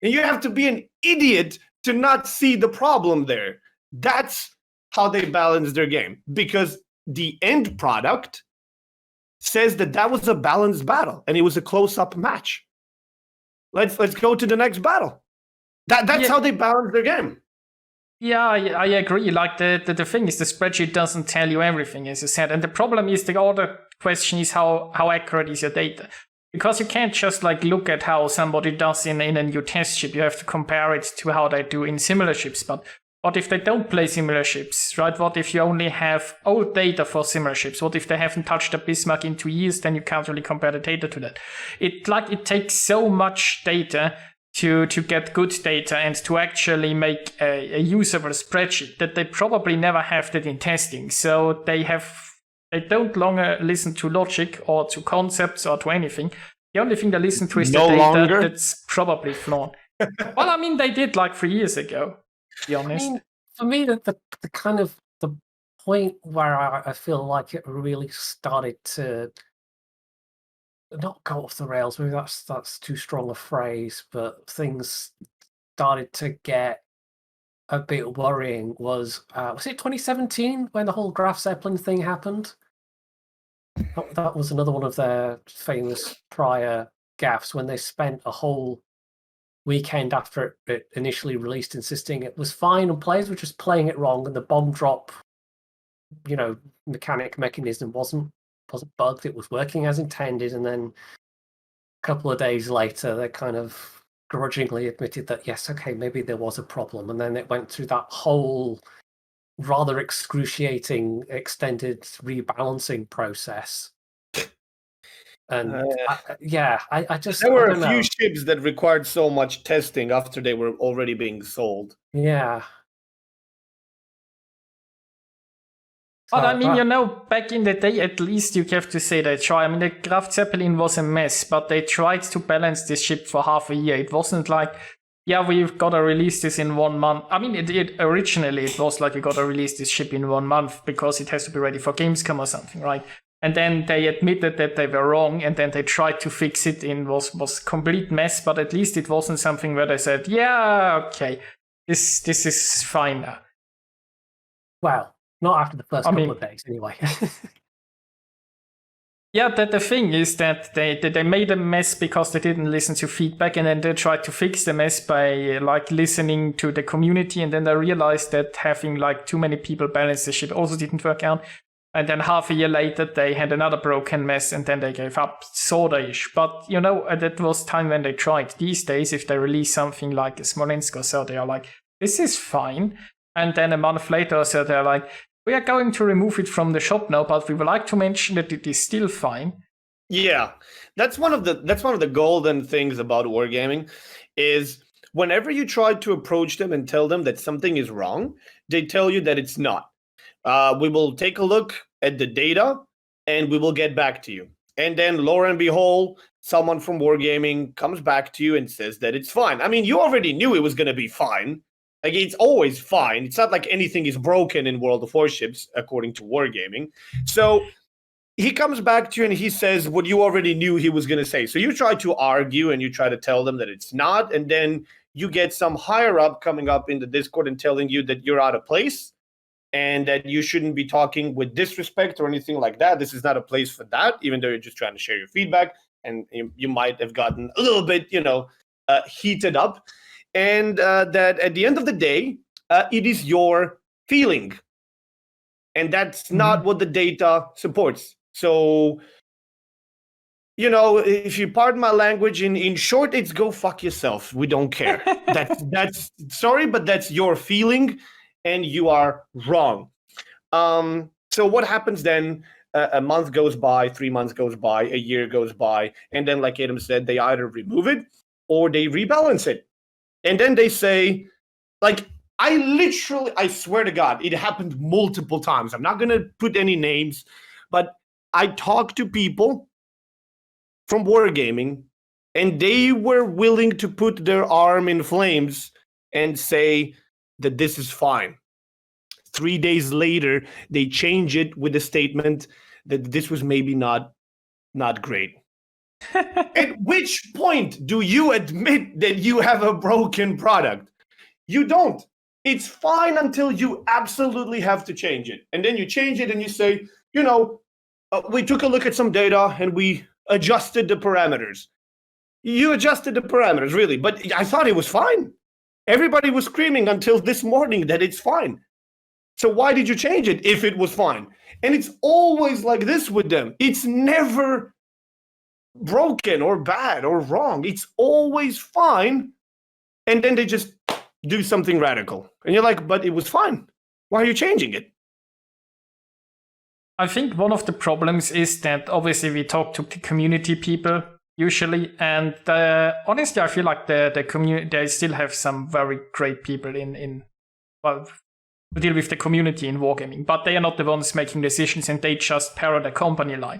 And you have to be an idiot to not see the problem there. That's how they balance their game, because the end product says that was a balanced battle and it was a close-up match. Let's go to the next battle. That's how they balance their game. Yeah, I agree. Like the thing is, the spreadsheet doesn't tell you everything, as you said. And the problem is, the other question is how accurate is your data? Because you can't just like look at how somebody does in a new test ship. You have to compare it to how they do in similar ships. But what if they don't play similar ships, right? What if you only have old data for similar ships? What if they haven't touched a Bismarck in 2 years? Then you can't really compare the data to that. It takes so much data to get good data and to actually make a usable spreadsheet that they probably never have that in testing. So they don't longer listen to logic or to concepts or to anything. The only thing they listen to is the data that's probably flawed. Well, I mean, they did like 3 years ago, to be honest. I mean, for me, the kind of the point where I feel like it really started to not go off the rails, maybe that's too strong a phrase, but things started to get a bit worrying was it 2017 when the whole Graf Zeppelin thing happened? That was another one of their famous prior gaffes, when they spent a whole weekend after it initially released insisting it was fine and players were just playing it wrong, and the bomb drop, mechanism wasn't bugged, it was working as intended. And then a couple of days later they kind of grudgingly admitted that yes, okay, maybe there was a problem, and then it went through that whole rather excruciating extended rebalancing process. And I just there were a few ships that required so much testing after they were already being sold. Yeah. But I mean, back in the day, at least you have to say they try. I mean, the Graf Zeppelin was a mess, but they tried to balance this ship for half a year. It wasn't like, yeah, we've got to release this in 1 month. I mean, originally it was like we got to release this ship in 1 month because it has to be ready for Gamescom or something, right? And then they admitted that they were wrong, and then they tried to fix it in was complete mess. But at least it wasn't something where they said, yeah, okay, this is fine now. Well, not after the first couple of days, anyway. Yeah, the thing is that they made a mess because they didn't listen to feedback, and then they tried to fix the mess by like listening to the community, and then they realized that having like too many people balance the ship also didn't work out. And then half a year later, they had another broken mess, and then they gave up, sorta-ish. But, that was time when they tried. These days, if they release something like a Smolensk or so, they are like, this is fine. And then a month later or so, they're like, we are going to remove it from the shop now, but we would like to mention that it is still fine. Yeah, that's one of the golden things about wargaming, is whenever you try to approach them and tell them that something is wrong, they tell you that it's not. We will take a look at the data and we will get back to you. And then, lo and behold, someone from Wargaming comes back to you and says that it's fine. I mean, you already knew it was going to be fine. Like, it's always fine. It's not like anything is broken in World of Warships, according to Wargaming. So he comes back to you and he says what you already knew he was going to say. So you try to argue and you try to tell them that it's not. And then you get some higher up coming up in the Discord and telling you that you're out of place, and that you shouldn't be talking with disrespect or anything like that. This is not a place for that, even though you're just trying to share your feedback. And you might have gotten a little bit, heated up. And that at the end of the day, it is your feeling. And that's not what the data supports. So, if you pardon my language, in short, it's go fuck yourself. We don't care. That's sorry, but that's your feeling. And you are wrong. So what happens then? A month goes by, 3 months goes by, a year goes by, and then, like Adam said, they either remove it or they rebalance it. And then they say, like, I swear to God, it happened multiple times. I'm not going to put any names, but I talked to people from Wargaming, and they were willing to put their arm in flames and say that this is fine. 3 days later, they change it with a statement that this was maybe not great. At which point do you admit that you have a broken product? You don't. It's fine until you absolutely have to change it. And then you change it and you say, we took a look at some data and we adjusted the parameters. You adjusted the parameters, really, but I thought it was fine. Everybody was screaming until this morning that it's fine. So why did you change it if it was fine? And it's always like this with them. It's never broken or bad or wrong. It's always fine. And then they just do something radical. And you're like, but it was fine. Why are you changing it? I think one of the problems is that obviously we talk to the community people usually, and honestly, I feel like the community, they still have some very great people in to deal with the community in wargaming, but they are not the ones making decisions, and they just parrot a company line.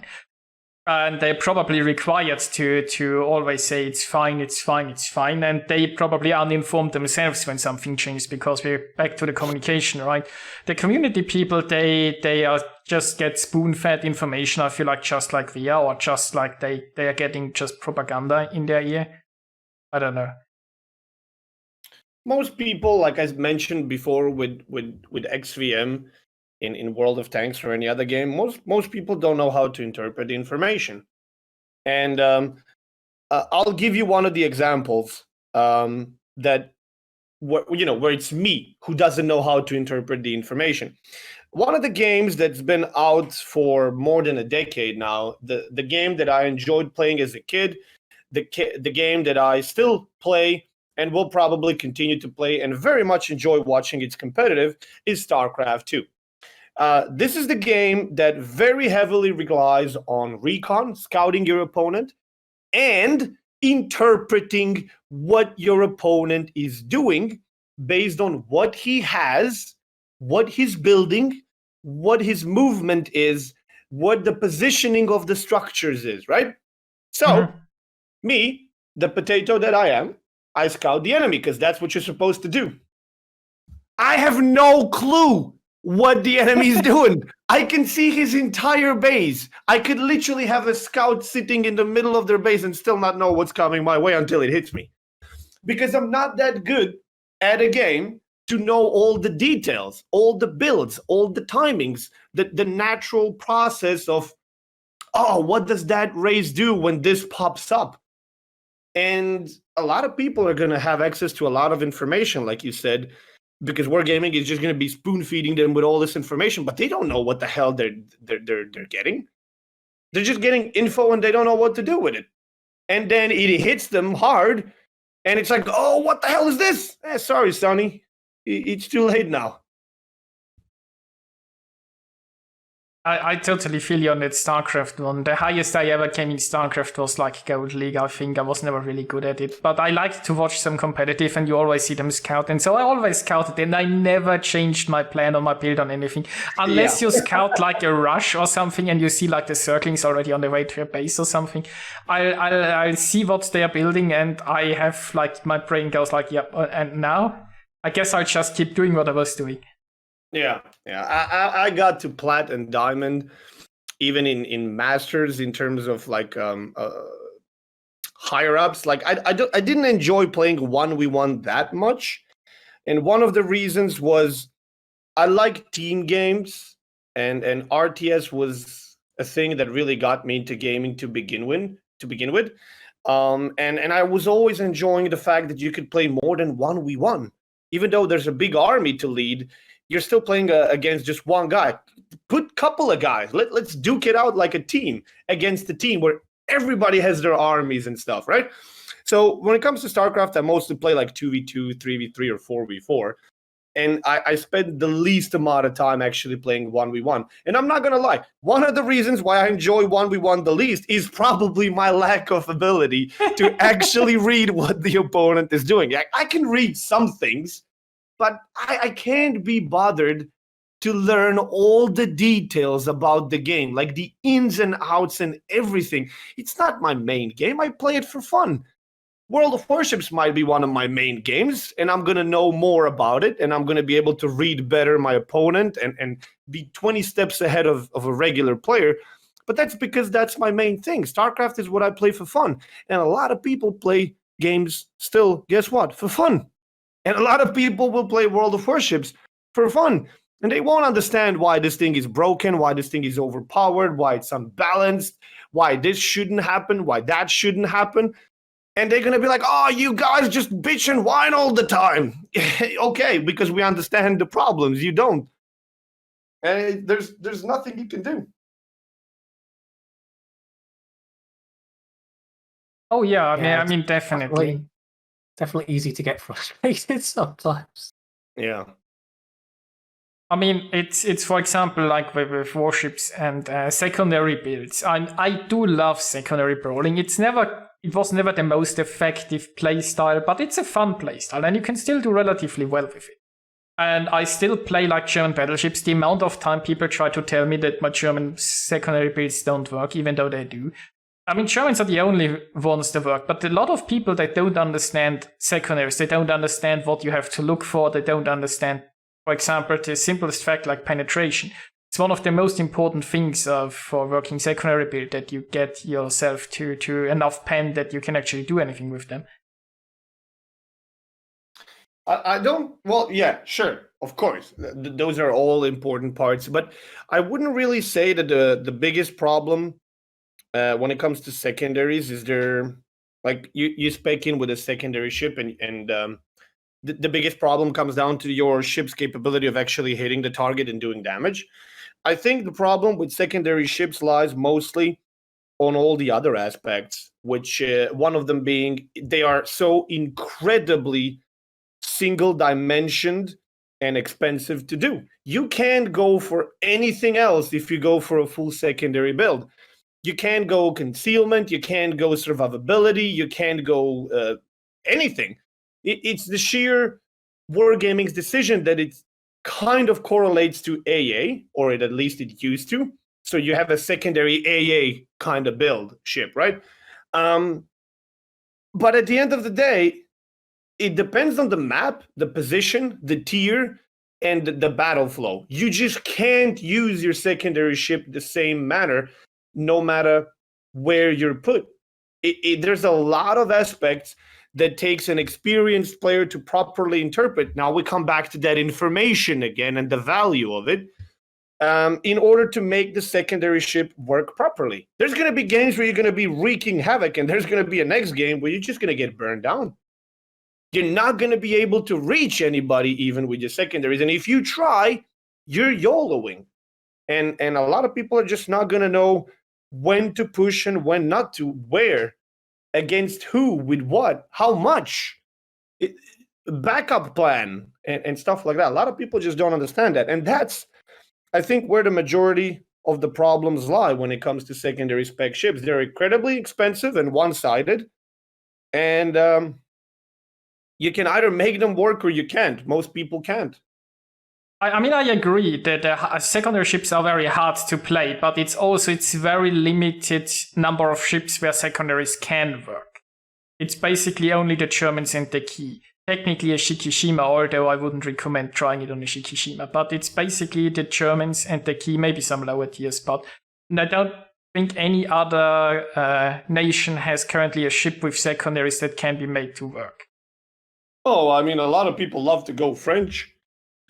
And they're probably required to always say it's fine, it's fine, it's fine. And they probably uninformed themselves when something changes, because we're back to the communication, right? The community people, they are just get spoon-fed information, I feel like, just like we are, or just like they are getting just propaganda in their ear. I don't know. Most people, like I mentioned before with XVM, in World of Tanks or any other game, most people don't know how to interpret the information. And I'll give you one of the examples that where it's me who doesn't know how to interpret the information. One of the games that's been out for more than a decade now, the game that I enjoyed playing as a kid, the game that I still play and will probably continue to play and very much enjoy watching it's competitive, is StarCraft 2. This is the game that very heavily relies on recon, scouting your opponent, and interpreting what your opponent is doing based on what he has, what he's building, what his movement is, what the positioning of the structures is, right? So, me, the potato that I am, I scout the enemy because that's what you're supposed to do. I have no clue what the enemy is doing. I can see his entire base. I could literally have a scout sitting in the middle of their base and still not know what's coming my way until it hits me. Because I'm not that good at a game to know all the details, all the builds, all the timings, the natural process of, oh, what does that race do when this pops up? And a lot of people are going to have access to a lot of information, like you said, because wargaming is just going to be spoon feeding them with all this information, but they don't know what the hell they're getting. They're just getting info and they don't know what to do with it. And then it hits them hard, and it's like, oh, what the hell is this? Sorry, Sonny, it's too late now. I totally feel you on that StarCraft one. The highest I ever came in StarCraft was like Gold League, I think. I was never really good at it. But I liked to watch some competitive, and you always see them scout. And so I always scouted, and I never changed my plan or my build on anything. Unless you scout like a rush or something, and you see like the circlings already on the way to a base or something. I'll see what they're building, and I have like, my brain goes like, yep, and now I guess I'll just keep doing what I was doing. Yeah. I got to plat and diamond, even in masters, in terms of like higher ups. Like I didn't enjoy playing 1v1 that much, and one of the reasons was I like team games, and RTS was a thing that really got me into gaming to begin with. And I was always enjoying the fact that you could play more than 1v1, even though there's a big army to lead. You're still playing against just one guy. Put a couple of guys. Let's duke it out like a team against a team where everybody has their armies and stuff, right? So when it comes to StarCraft, I mostly play like 2v2, 3v3, or 4v4. And I spend the least amount of time actually playing 1v1. And I'm not going to lie, one of the reasons why I enjoy 1v1 the least is probably my lack of ability to actually read what the opponent is doing. I can read some things, but I can't be bothered to learn all the details about the game, like the ins and outs and everything. It's not my main game. I play it for fun. World of Warships might be one of my main games, and I'm going to know more about it, and I'm going to be able to read better my opponent and be 20 steps ahead of a regular player. But that's because that's my main thing. StarCraft is what I play for fun. And a lot of people play games still, guess what? For fun. And a lot of people will play World of Warships for fun. And they won't understand why this thing is broken, why this thing is overpowered, why it's unbalanced, why this shouldn't happen, why that shouldn't happen. And they're going to be like, oh, you guys just bitch and whine all the time. Okay, because we understand the problems. You don't. And there's nothing you can do. Oh yeah, Yeah, I mean definitely. Definitely easy to get frustrated sometimes. Yeah. I mean, it's for example like with warships and secondary builds. I do love secondary brawling. It was never the most effective playstyle, but it's a fun playstyle, and you can still do relatively well with it. And I still play like German battleships. The amount of time people try to tell me that my German secondary builds don't work, even though they do. I mean, Germans are the only ones that work, but a lot of people that don't understand secondaries, they don't understand what you have to look for, they don't understand, for example, the simplest fact like penetration. It's one of the most important things for working secondary build, that you get yourself to enough pen that you can actually do anything with them. I don't, well, yeah, sure, of course. Those are all important parts, but I wouldn't really say that the biggest problem when it comes to secondaries is like you spec in with a secondary ship and the biggest problem comes down to your ship's capability of actually hitting the target and doing damage. I think the problem with secondary ships lies mostly on all the other aspects, which one of them being they are so incredibly single dimensioned and expensive to do. You can't go for anything else if you go for a full secondary build. You can't go concealment, you can't go survivability, you can't go anything. It's the sheer wargaming's decision that it kind of correlates to AA, or at least it used to. So you have a secondary AA kind of build ship, right? But at the end of the day, it depends on the map, the position, the tier, and the battle flow. You just can't use your secondary ship the same manner, no matter where you're put. There's a lot of aspects that takes an experienced player to properly interpret. Now we come back to that information again and the value of it in order to make the secondary ship work properly. There's going to be games where you're going to be wreaking havoc, and there's going to be a next game where you're just going to get burned down. You're not going to be able to reach anybody even with your secondaries. And if you try, you're YOLOing. And a lot of people are just not going to know when to push and when not to, where, against who, with what, how much, backup plan, and stuff like that. A lot of people just don't understand that. And that's, I think, where the majority of the problems lie when it comes to secondary spec ships. They're incredibly expensive and one-sided. And you can either make them work or you can't. Most people can't. I mean, I agree that secondary ships are very hard to play, but it's very limited number of ships where secondaries can work. It's basically only the Germans and the Key. Technically a Shikishima, although I wouldn't recommend trying it on a Shikishima, but it's basically the Germans and the Key, maybe some lower tiers, but I don't think any other nation has currently a ship with secondaries that can be made to work. Oh, I mean, a lot of people love to go French.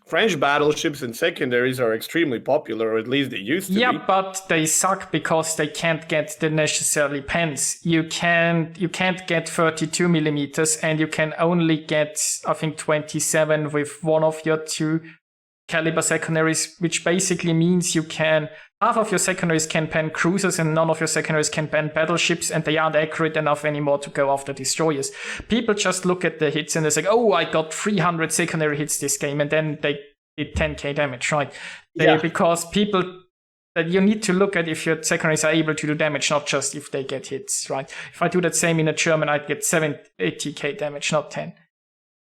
French battleships and secondaries are extremely popular, or at least they used to be. Yeah, but they suck because they can't get the necessary pens. You can't get 32 millimeters, and you can only get, I think, 27 with one of your two caliber secondaries, which basically means half of your secondaries can pen cruisers and none of your secondaries can pen battleships, and they aren't accurate enough anymore to go after destroyers. People just look at the hits and they say, oh, I got 300 secondary hits this game, and then they did 10k damage, right? Because that you need to look at if your secondaries are able to do damage, not just if they get hits, right? If I do that same in a German, I'd get 80k damage, not 10.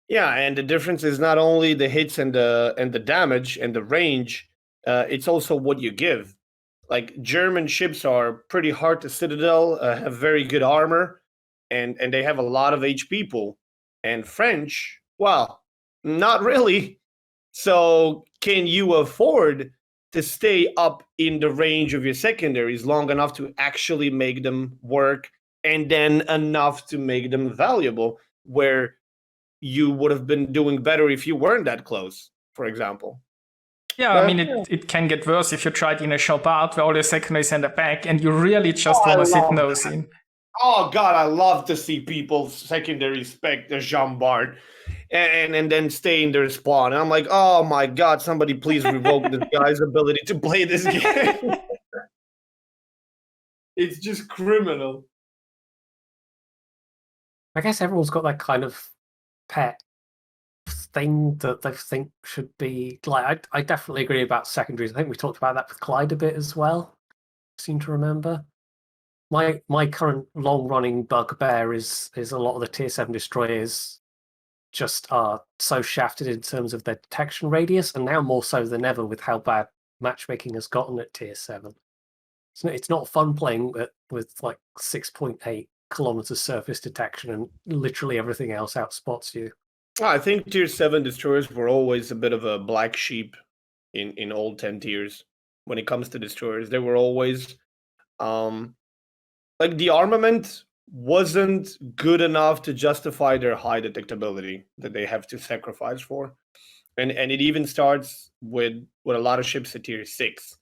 Yeah, and the difference is not only the hits and the damage and the range, it's also what you give. Like, German ships are pretty hard to citadel, have very good armor, and they have a lot of HP pool. And French, well, not really. So can you afford to stay up in the range of your secondaries long enough to actually make them work, and then enough to make them valuable, where you would have been doing better if you weren't that close, for example? Yeah, I mean, it can get worse if you try it in a shop out where all your secondaries in the back and you really just want to sit nose in. Oh God, I love to see people secondary spec the Jean Bart and then stay in their spawn. And I'm like, oh my God, somebody please revoke this guy's ability to play this game. It's just criminal. I guess everyone's got that kind of pet thing that they think should be like. I definitely agree about secondaries. I think we talked about that with Clyde a bit as well. I seem to remember. My current long running bugbear is a lot of the tier 7 destroyers just are so shafted in terms of their detection radius, and now more so than ever with how bad matchmaking has gotten at tier 7. It's not fun playing with like 6.8 kilometers surface detection and literally everything else outspots you. I think tier 7 destroyers were always a bit of a black sheep in old 10 tiers when it comes to destroyers. They were always like the armament wasn't good enough to justify their high detectability that they have to sacrifice for. And it even starts with a lot of ships at tier 6.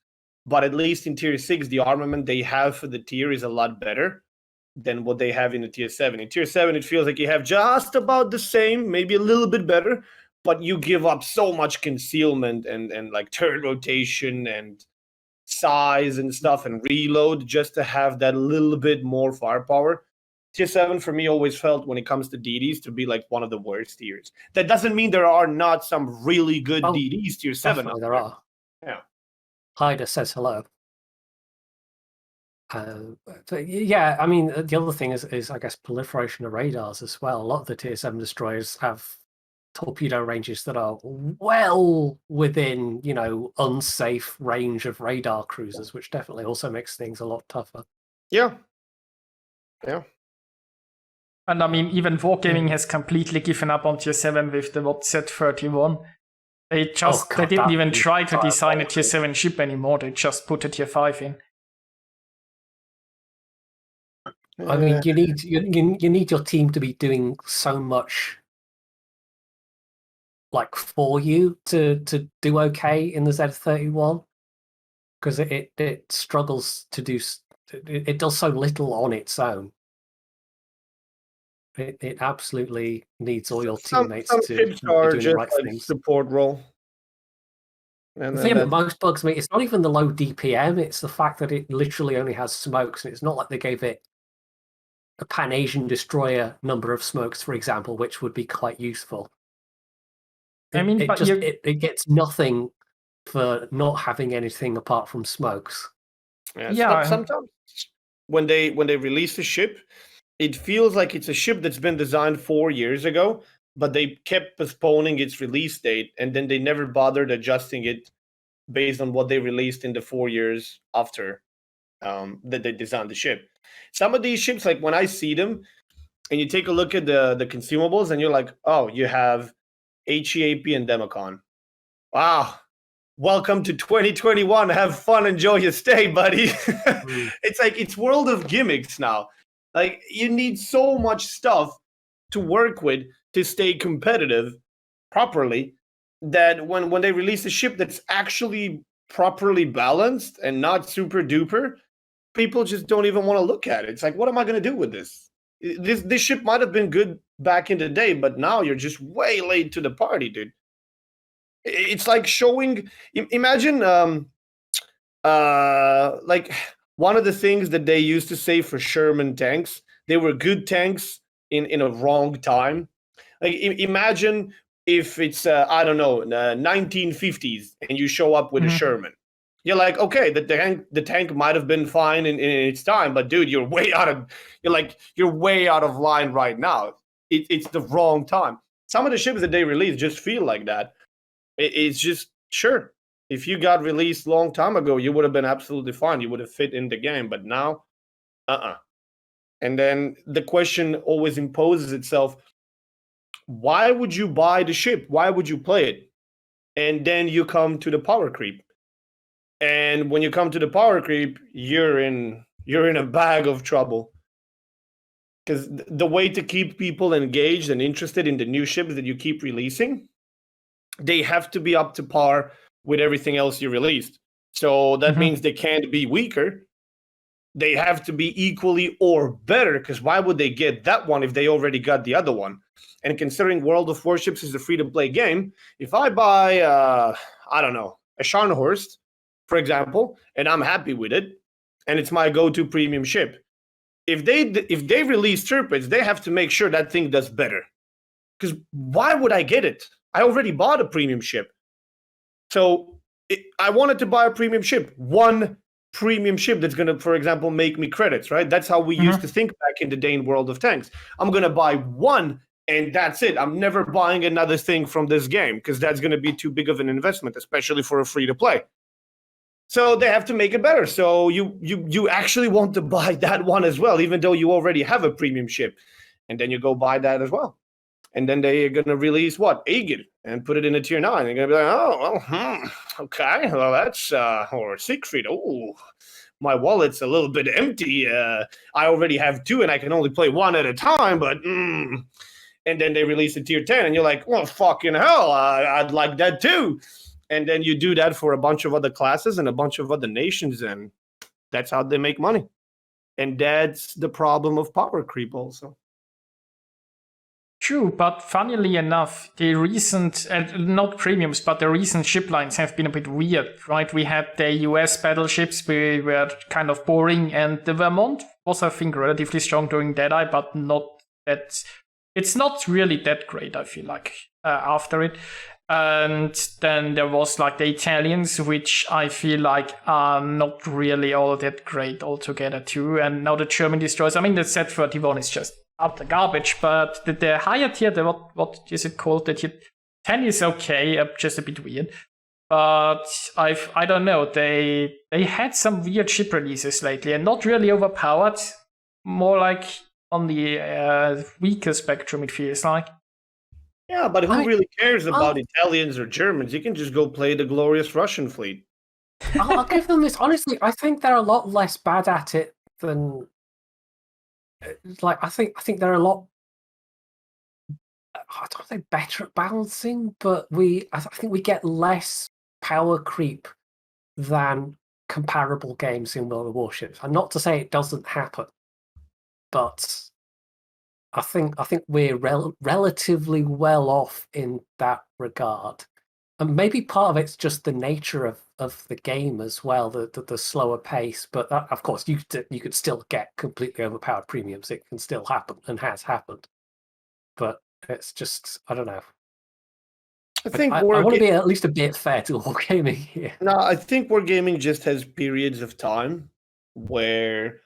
But at least in tier 6, the armament they have for the tier is a lot better than what they have in the tier 7. In tier 7, it feels like you have just about the same, maybe a little bit better, but you give up so much concealment and like turret rotation and size and stuff and reload just to have that little bit more firepower. Tier 7 for me always felt when it comes to DDs to be like one of the worst tiers. That doesn't mean there are not some really good DDs tier 7. Definitely there are. Yeah. Hyder says hello. But yeah, I mean, the other thing is I guess proliferation of radars as well. A lot of the tier 7 destroyers have torpedo ranges that are well within, unsafe range of radar cruisers, which definitely also makes things a lot tougher. Yeah. And I mean, even Wargaming has completely given up on tier 7 with the Z31. They didn't even try to design a tier 7 ship anymore. They just put a tier 5 in. I mean, you need your team to be doing so much, like, for you to do okay in the Z31, because it struggles to do. It does so little on its own. It absolutely needs all your teammates some to ships be are doing just the right like things. support role. The thing that most bugs me, it's not even the low DPM, it's the fact that it literally only has smokes, and it's not like they gave it a Pan-Asian destroyer number of smokes, for example, which would be quite useful. It gets nothing for not having anything apart from smokes. Yeah. Sometimes when they release a ship, it feels like it's a ship that's been designed 4 years ago, but they kept postponing its release date, and then they never bothered adjusting it based on what they released in the 4 years after that they designed the ship. Some of these ships, like when I see them, and you take a look at the consumables, and you're like, oh, you have HEAP and Democon. Wow. Welcome to 2021. Have fun. Enjoy your stay, buddy. It's like it's world of gimmicks now. Like you need so much stuff to work with to stay competitive properly that when they release a ship that's actually properly balanced and not super duper, people just don't even want to look at it. It's like, what am I going to do with this? This ship might have been good back in the day, but now you're just way late to the party, dude. It's like showing. Imagine, like one of the things that they used to say for Sherman tanks, they were good tanks in a wrong time. Like imagine if it's I don't know 1950s and you show up with a Sherman. You're like, okay, the tank might have been fine in its time, but dude, you're way out of line right now. It's the wrong time. Some of the ships that they release just feel like that. It's just sure. If you got released long time ago, you would have been absolutely fine. You would have fit in the game, but now, And then the question always imposes itself: why would you buy the ship? Why would you play it? And then you come to the power creep. And when you come to the power creep, you're in a bag of trouble. Because the way to keep people engaged and interested in the new ships that you keep releasing, they have to be up to par with everything else you released. So that means they can't be weaker. they have to be equally or better, because why would they get that one if they already got the other one? And considering World of Warships is a free-to-play game, if I buy, I don't know, a Scharnhorst, for example, and I'm happy with it, and it's my go-to premium ship, if they release Tirpitz, they have to make sure that thing does better. Because why would I get it? I already bought a premium ship. So I wanted to buy a premium ship. One premium ship that's going to, for example, make me credits, right? That's how we used to think back in the day in World of Tanks. I'm going to buy one, and that's it. I'm never buying another thing from this game, because that's going to be too big of an investment, especially for a free-to-play. So they have to make it better. So you actually want to buy that one as well, even though you already have a premium ship. And then you go buy that as well. And then they're going to release Aegir and put it in a tier 9. They're going to be like, oh, well, okay, well, that's, or Siegfried. Oh, my wallet's a little bit empty. I already have 2 and I can only play 1 at a time, but, And then they release a tier 10 and you're like, well, fucking hell, I'd like that too. And then you do that for a bunch of other classes and a bunch of other nations, and that's how they make money. And that's the problem of power creep also. True, but funnily enough, the recent, not premiums, but the recent ship lines have been a bit weird, right? We had the US battleships, we were kind of boring, and the Vermont was, I think, relatively strong during Deadeye, but not that. It's not really that great, I feel like, after it. And then there was like the Italians, which I feel like are not really all that great altogether too. And now the German destroyers, I mean, the Z31 is just out the garbage, but the higher tier, what is it called? The tier 10 is okay, just a bit weird. But I don't know, they had some weird ship releases lately and not really overpowered, more like on the weaker spectrum, it feels like. Yeah, but who really cares about Italians or Germans? You can just go play the glorious Russian fleet. I'll give them this. Honestly, I think they're a lot less bad at it than. Like, I think they're a lot. I don't think better at balancing, but I think we get less power creep than comparable games in World of Warships. And not to say it doesn't happen, but I think we're relatively well off in that regard, and maybe part of it's just the nature of the game as well, the slower pace. But that, of course, you could still get completely overpowered premiums. It can still happen and has happened, but it's just, I don't know. I think I want to be at least a bit fair to Wargaming here. No, I think Wargaming just has periods of time where,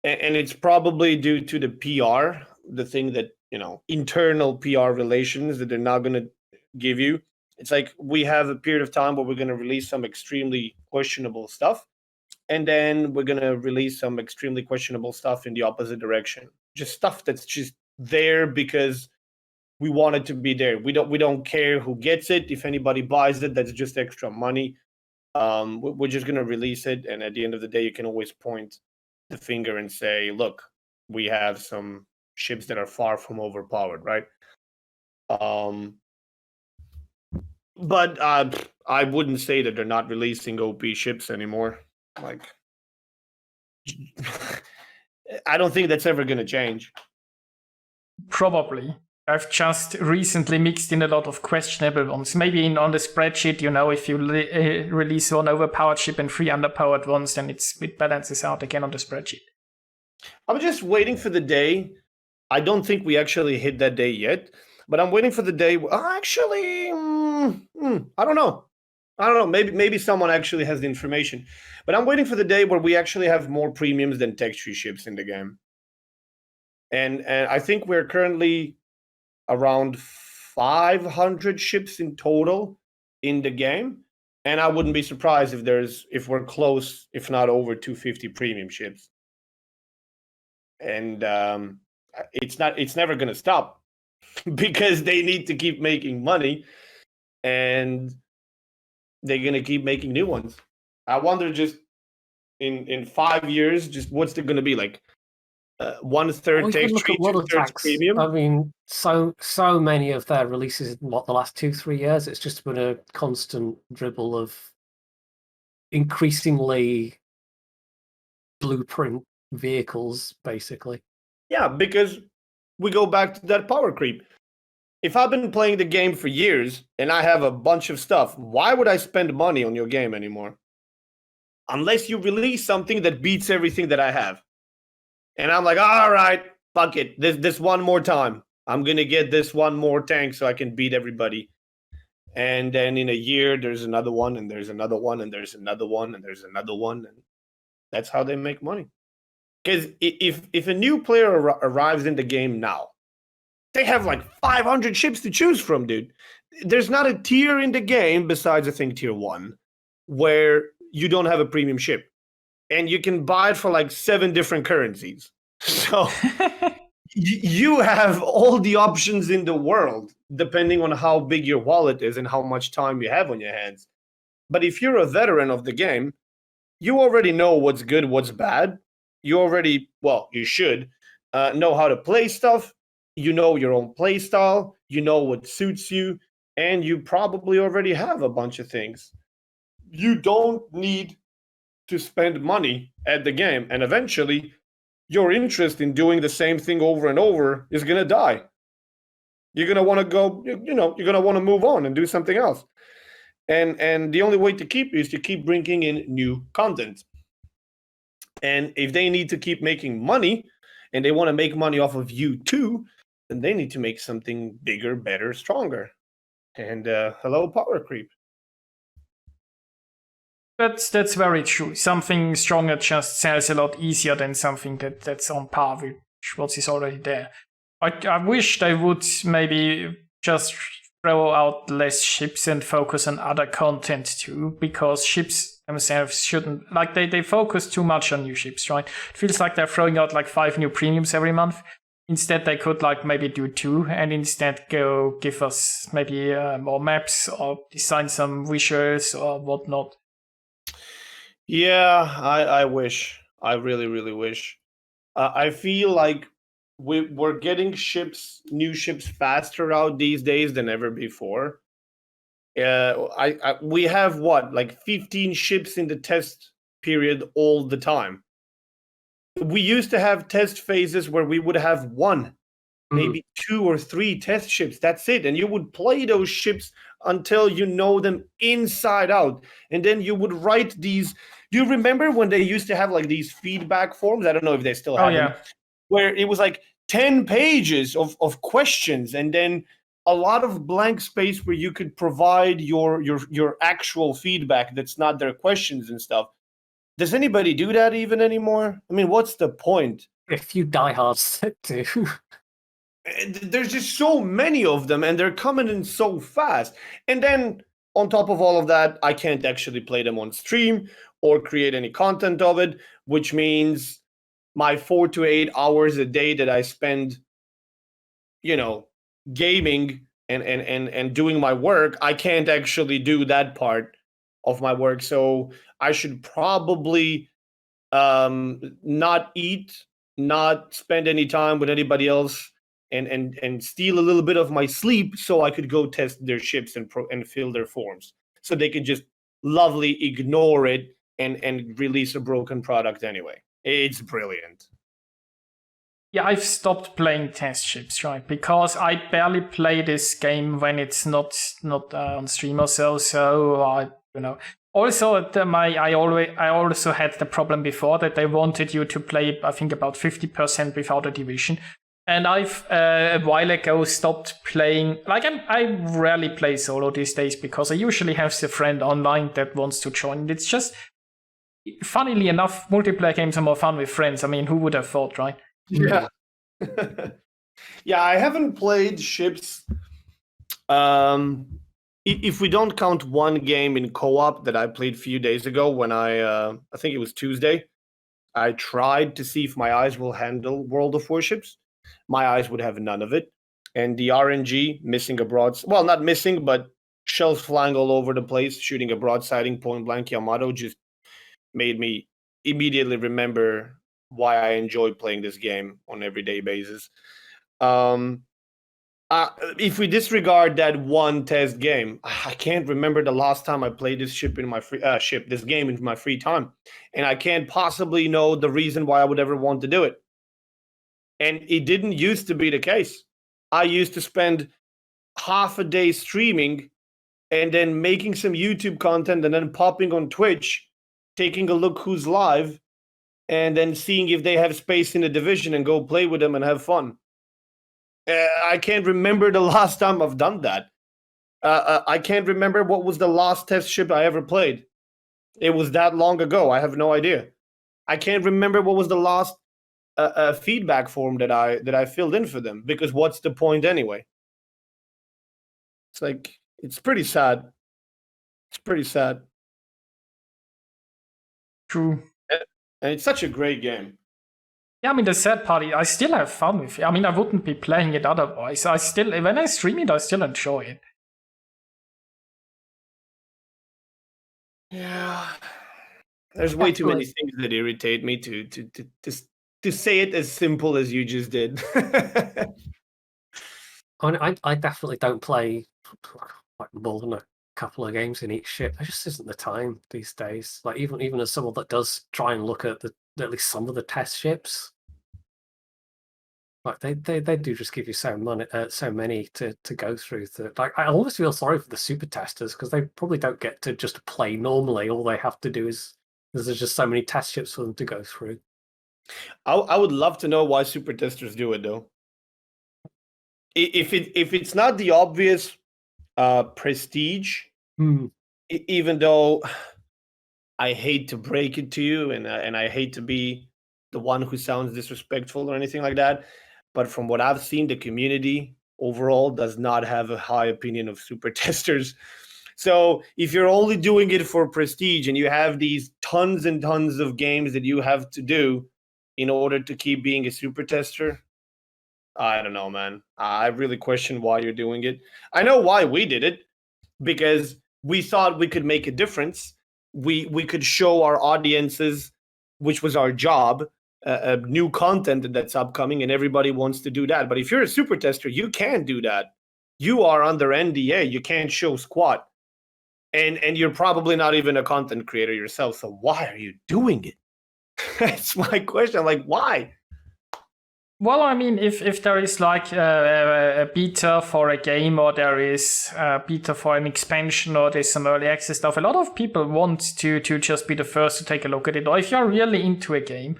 and it's probably due to the PR, the thing that, internal PR relations that they're not going to give you. It's like we have a period of time where we're going to release some extremely questionable stuff, and then we're going to release some extremely questionable stuff in the opposite direction. Just stuff that's just there because we want it to be there. We don't care who gets it. If anybody buys it, that's just extra money. We're just going to release it, and at the end of the day, you can always point the finger and say, look, we have some ships that are far from overpowered, right? But I wouldn't say that they're not releasing OP ships anymore. Like, I don't think that's ever going to change. Probably. I've just recently mixed in a lot of questionable ones. Maybe on the spreadsheet, if you release one overpowered ship and 3 underpowered ones, then it balances out again on the spreadsheet. I'm just waiting for the day. I don't think we actually hit that day yet, but I'm waiting for the day. Actually, I don't know. Maybe someone actually has the information, but I'm waiting for the day where we actually have more premiums than texture ships in the game. And I think we're currently around 500 ships in total in the game, and I wouldn't be surprised if we're close, if not over 250 premium ships. And it's never going to stop because they need to keep making money, and they're going to keep making new ones. I wonder, just in 5 years, just what's it going to be like? 1/3 texture, 2/3 premium. I mean, so many of their releases in the last 2-3 years, it's just been a constant dribble of increasingly blueprint vehicles, basically. Yeah, because we go back to that power creep. If I've been playing the game for years and I have a bunch of stuff, why would I spend money on your game anymore? Unless you release something that beats everything that I have. And I'm like, all right, fuck it. This one more time. I'm going to get this one more tank so I can beat everybody. And then in a year, there's another one, and there's another one, and there's another one, and there's another one. And that's how they make money. Because if a new player arrives in the game now, they have like 500 ships to choose from, dude. There's not a tier in the game besides, I think, tier 1, where you don't have a premium ship. And you can buy it for like 7 different currencies. So you have all the options in the world, depending on how big your wallet is and how much time you have on your hands. But if you're a veteran of the game, you already know what's good, what's bad. You already, well, you should know how to play stuff. You know your own play style. You know what suits you. And you probably already have a bunch of things. You don't need to spend money at the game. And eventually, your interest in doing the same thing over and over is going to die. You're going to want to go, you're going to want to move on and do something else. And the only way to keep is to keep bringing in new content. And if they need to keep making money and they want to make money off of you too, then they need to make something bigger, better, stronger. And hello, power creep. That's very true. Something stronger just sells a lot easier than something that's on par with what is already there. I wish they would maybe just throw out less ships and focus on other content too, because ships themselves shouldn't, like they focus too much on new ships, right? It feels like they're throwing out like 5 new premiums every month. Instead, they could like maybe do 2 and instead go give us maybe more maps or design some visuals or whatnot. Yeah, I wish. I really, really wish. I feel like we're getting new ships faster out these days than ever before. We have what, like 15 ships in the test period all the time. We used to have test phases where we would have 1, maybe 2 or 3 test ships. That's it. And you would play those ships until you know them inside out. And then you would write these. Do you remember when they used to have like these feedback forms? I don't know if they still have them. Where it was like 10 pages of questions and then a lot of blank space where you could provide your actual feedback that's not their questions and stuff. Does anybody do that even anymore? I mean, what's the point? If you diehards do. There's just so many of them and they're coming in so fast. And then on top of all of that, I can't actually play them on stream or create any content of it, which means my 4 to 8 hours a day that I spend, gaming and doing my work, I can't actually do that part of my work. So I should probably not eat, not spend any time with anybody else, and steal a little bit of my sleep so I could go test their ships and fill their forms. So they could just lovely ignore it and release a broken product anyway. It's brilliant. Yeah, I've stopped playing test ships, right? Because I barely play this game when it's not on stream or so. So Also, I also had the problem before that they wanted you to play, I think, about 50% without a division. And I've a while ago stopped playing. Like I rarely play solo these days because I usually have a friend online that wants to join. It's just, funnily enough, multiplayer games are more fun with friends. I mean, who would have thought, right? Yeah. Yeah, I haven't played ships. If we don't count one game in co-op that I played a few days ago when I think it was Tuesday, I tried to see if my eyes will handle World of Warships. My eyes would have none of it. And the RNG, missing a well, not missing, but shells flying all over the place, shooting a broadsiding point blank Yamato just made me immediately remember why I enjoy playing this game on an everyday basis. If we disregard that one test game, I can't remember the last time I played this ship in my this game in my free time, and I can't possibly know the reason why I would ever want to do it. And it didn't used to be the case. I used to spend half a day streaming and then making some YouTube content and then popping on Twitch, taking a look who's live, and then seeing if they have space in the division and go play with them and have fun. I can't remember the last time I've done that. I can't remember what was the last test ship I ever played. It was that long ago. I have no idea. I can't remember what was the last feedback form that I filled in for them, because what's the point anyway? It's like, it's pretty sad. It's pretty sad. True. And it's such a great game. Yeah, I mean, the sad part is I still have fun with it. I mean, I wouldn't be playing it otherwise. When I stream it, I still enjoy it. Yeah. There's way too many things that irritate me to say it as simple as you just did. I definitely don't play like more than a couple of games in each ship. There just isn't the time these days. Like even as someone that does try and look at at least some of the test ships, like they do just give you so many to go through. That like I almost feel sorry for the super testers, because they probably don't get to just play normally. All they have to do is there's just so many test ships for them to go through. I would love to know why super testers do it though. If it's not the obvious prestige, even though I hate to break it to you, and I hate to be the one who sounds disrespectful or anything like that, but from what I've seen, the community overall does not have a high opinion of super testers. So if you're only doing it for prestige and you have these tons and tons of games that you have to do in order to keep being a super tester, I don't know, man. I really question why you're doing it. I know why we did it, because we thought we could make a difference. We could show our audiences, which was our job, new content that's upcoming, and everybody wants to do that. But if you're a super tester, you can't do that. You are under NDA. You can't show squat. And you're probably not even a content creator yourself. So why are you doing it? That's my question. Like, why? Well, I mean, if there is like a beta for a game, or there is a beta for an expansion, or there's some early access stuff, a lot of people want to just be the first to take a look at it. Or if you're really into a game,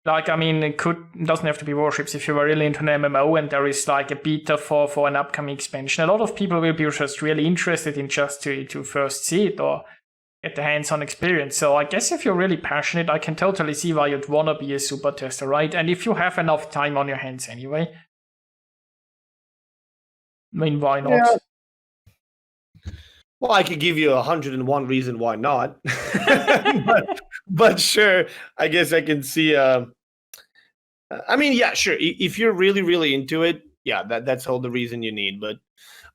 like, I mean, it doesn't have to be Warships. If you were really into an MMO and there is like a beta for an upcoming expansion, a lot of people will be just really interested in just to first see it or get the hands-on experience. So I guess if you're really passionate, I can totally see why you'd want to be a super tester, right? And if you have enough time on your hands anyway, I mean, why not? Yeah. Well, I could give you 101 reason why not. but sure, I guess I can see. I mean, yeah, sure. If you're really, really into it, yeah, that's all the reason you need. But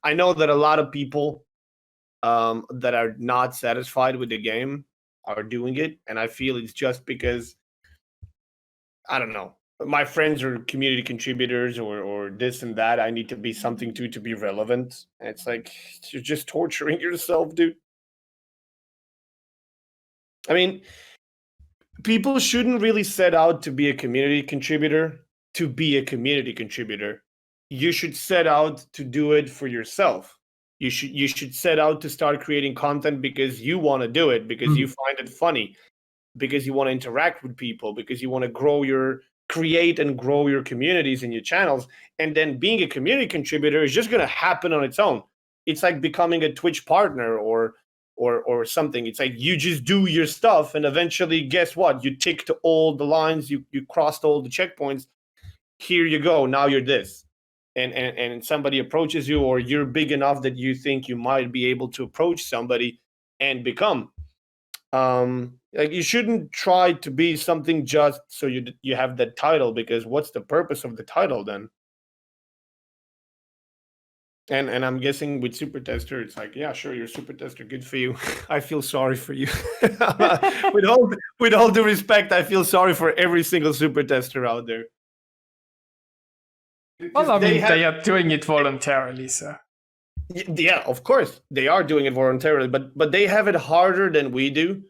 I know that a lot of people that are not satisfied with the game are doing it, and I feel it's just because, I don't know, my friends are community contributors or this and that. I need to be something to be relevant. And it's like, you're just torturing yourself, dude. I mean, people shouldn't really set out to be a community contributor to be a community contributor. You should set out to do it for yourself. You should set out to start creating content because you want to do it, because you find it funny, because you want to interact with people, because you want to create and grow your communities and your channels. And then being a community contributor is just going to happen on its own. It's like becoming a Twitch partner or something. It's like you just do your stuff, and eventually, guess what? You ticked all the lines, you crossed all the checkpoints. Here you go. Now you're this. And somebody approaches you, or you're big enough that you think you might be able to approach somebody and become. Like, you shouldn't try to be something just so you have that title, because what's the purpose of the title then? And I'm guessing with super tester, it's like, yeah, sure, you're a super tester, good for you. I feel sorry for you. with all due respect, I feel sorry for every single super tester out there. Well, I mean, have- they are doing it voluntarily, so. Yeah, of course they are doing it voluntarily, but they have it harder than we do.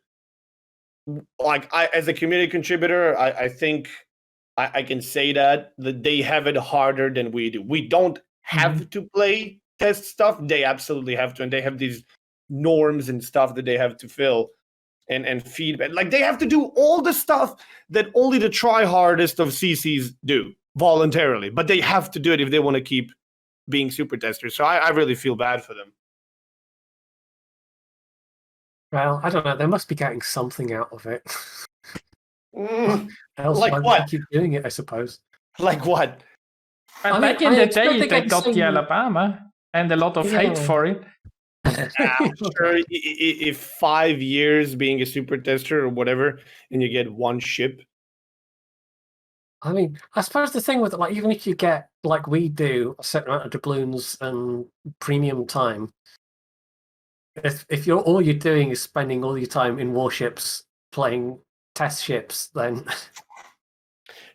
Like as a community contributor, I think I can say that they have it harder than we do. We don't have to play test stuff. They absolutely have to, and they have these norms and stuff that they have to fill and feedback. Like they have to do all the stuff that only the try hardest of CCs do voluntarily, but they have to do it if they want to keep being super testers. So I really feel bad for them. Well, I don't know. They must be getting something out of it. Else Like why would what? they keep doing it, I suppose. Like what? And I mean, back in I the expect day, they they get got the some- Alabama and a lot of hate Yeah. for it. I'm sure if 5 years being a super tester or whatever, and you get one ship. I mean, I suppose the thing with it, like, even if you get, like we do, a certain amount of doubloons and premium time, if you're all you're doing is spending all your time in warships playing test ships, then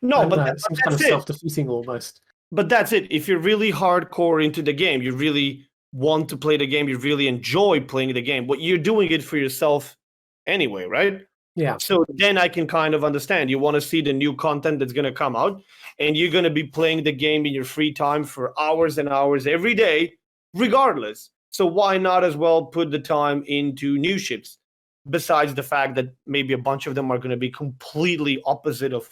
No, I don't but, know, that- it but seems kind of that's it. self-defeating almost. But that's it. If you're really hardcore into the game, you really want to play the game, you really enjoy playing the game, but you're doing it for yourself anyway, right? Yeah. So then I can kind of understand. You want to see the new content that's going to come out, and you're going to be playing the game in your free time for hours and hours every day, regardless. So why not as well put the time into new ships? Besides the fact that maybe a bunch of them are going to be completely opposite of,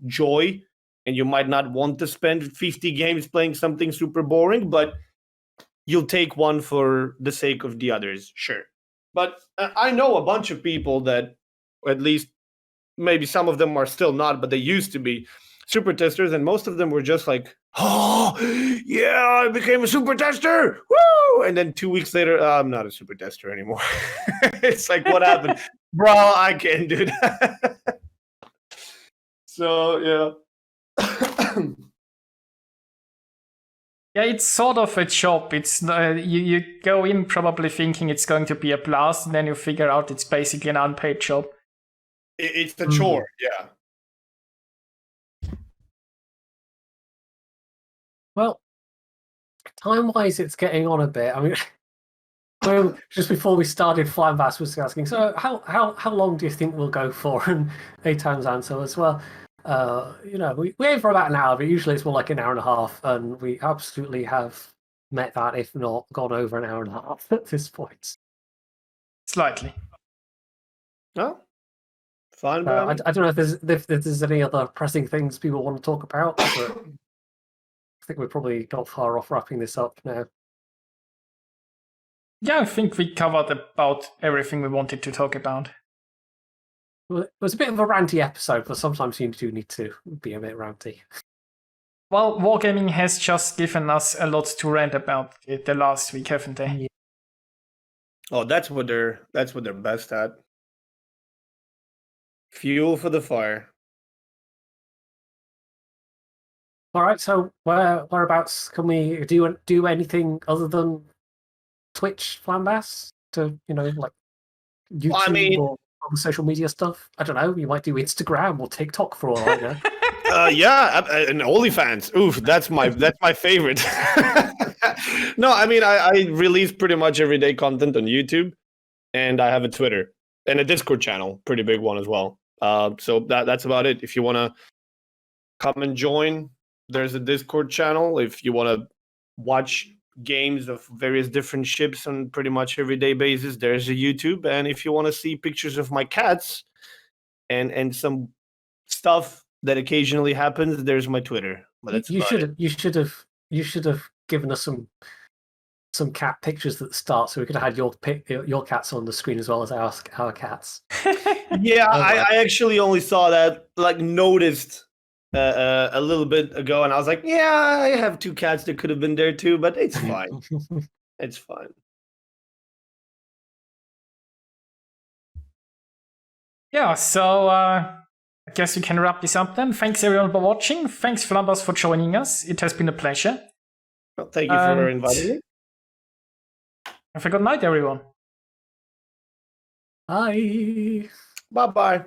joy, and you might not want to spend 50 games playing something super boring, but you'll take one for the sake of the others, sure. But I know a bunch of people that, or at least maybe some of them are still not, but they used to be super testers, and most of them were just like, oh, yeah, I became a super tester, woo! And then 2 weeks later, I'm not a super tester anymore. It's like, what happened? Bro, I can't do that. So, yeah. Yeah, it's sort of a job. It's you go in probably thinking it's going to be a blast, and then you figure out it's basically an unpaid job. It's a chore, yeah. Well, time-wise, it's getting on a bit. I mean, well, just before we started, Flambass was asking, so how long do you think we'll go for? And Atan's answer was, well, we aim for about an hour, but usually it's more like an hour and a half, and we absolutely have met that, if not gone over an hour and a half at this point. Slightly. No? Fine. I don't know if there's any other pressing things people want to talk about, but I think we're probably not far off wrapping this up now. Yeah, I think we covered about everything we wanted to talk about. Well, it was a bit of a ranty episode, but sometimes you do need to be a bit ranty. Well, Wargaming has just given us a lot to rant about it the last week, haven't they? Yeah. Oh, that's what they're best at. Fuel for the fire. All right, so whereabouts can we do anything other than Twitch, Flambass, to like YouTube or other social media stuff? I don't know. You might do Instagram or TikTok for all I know. Yeah, and OnlyFans. Oof, that's my favorite. No, I mean I release pretty much everyday content on YouTube, and I have a Twitter and a Discord channel, pretty big one as well. So that's about it. If you want to come and join, there's a Discord channel. If you want to watch games of various different ships on pretty much everyday basis, there's a YouTube. And if you want to see pictures of my cats and some stuff that occasionally happens, there's my Twitter. But that's you should have given us some cat pictures at the start, so we could have had your cats on the screen as well as our cats. Yeah, I actually only saw that, noticed a little bit ago, and I was like, yeah, I have 2 cats that could have been there too, but it's fine. It's fine. Yeah, so I guess we can wrap this up then. Thanks everyone for watching. Thanks Flambass for joining us. It has been a pleasure. Well, thank you for inviting me. Have a good night, everyone. Bye. Bye-bye.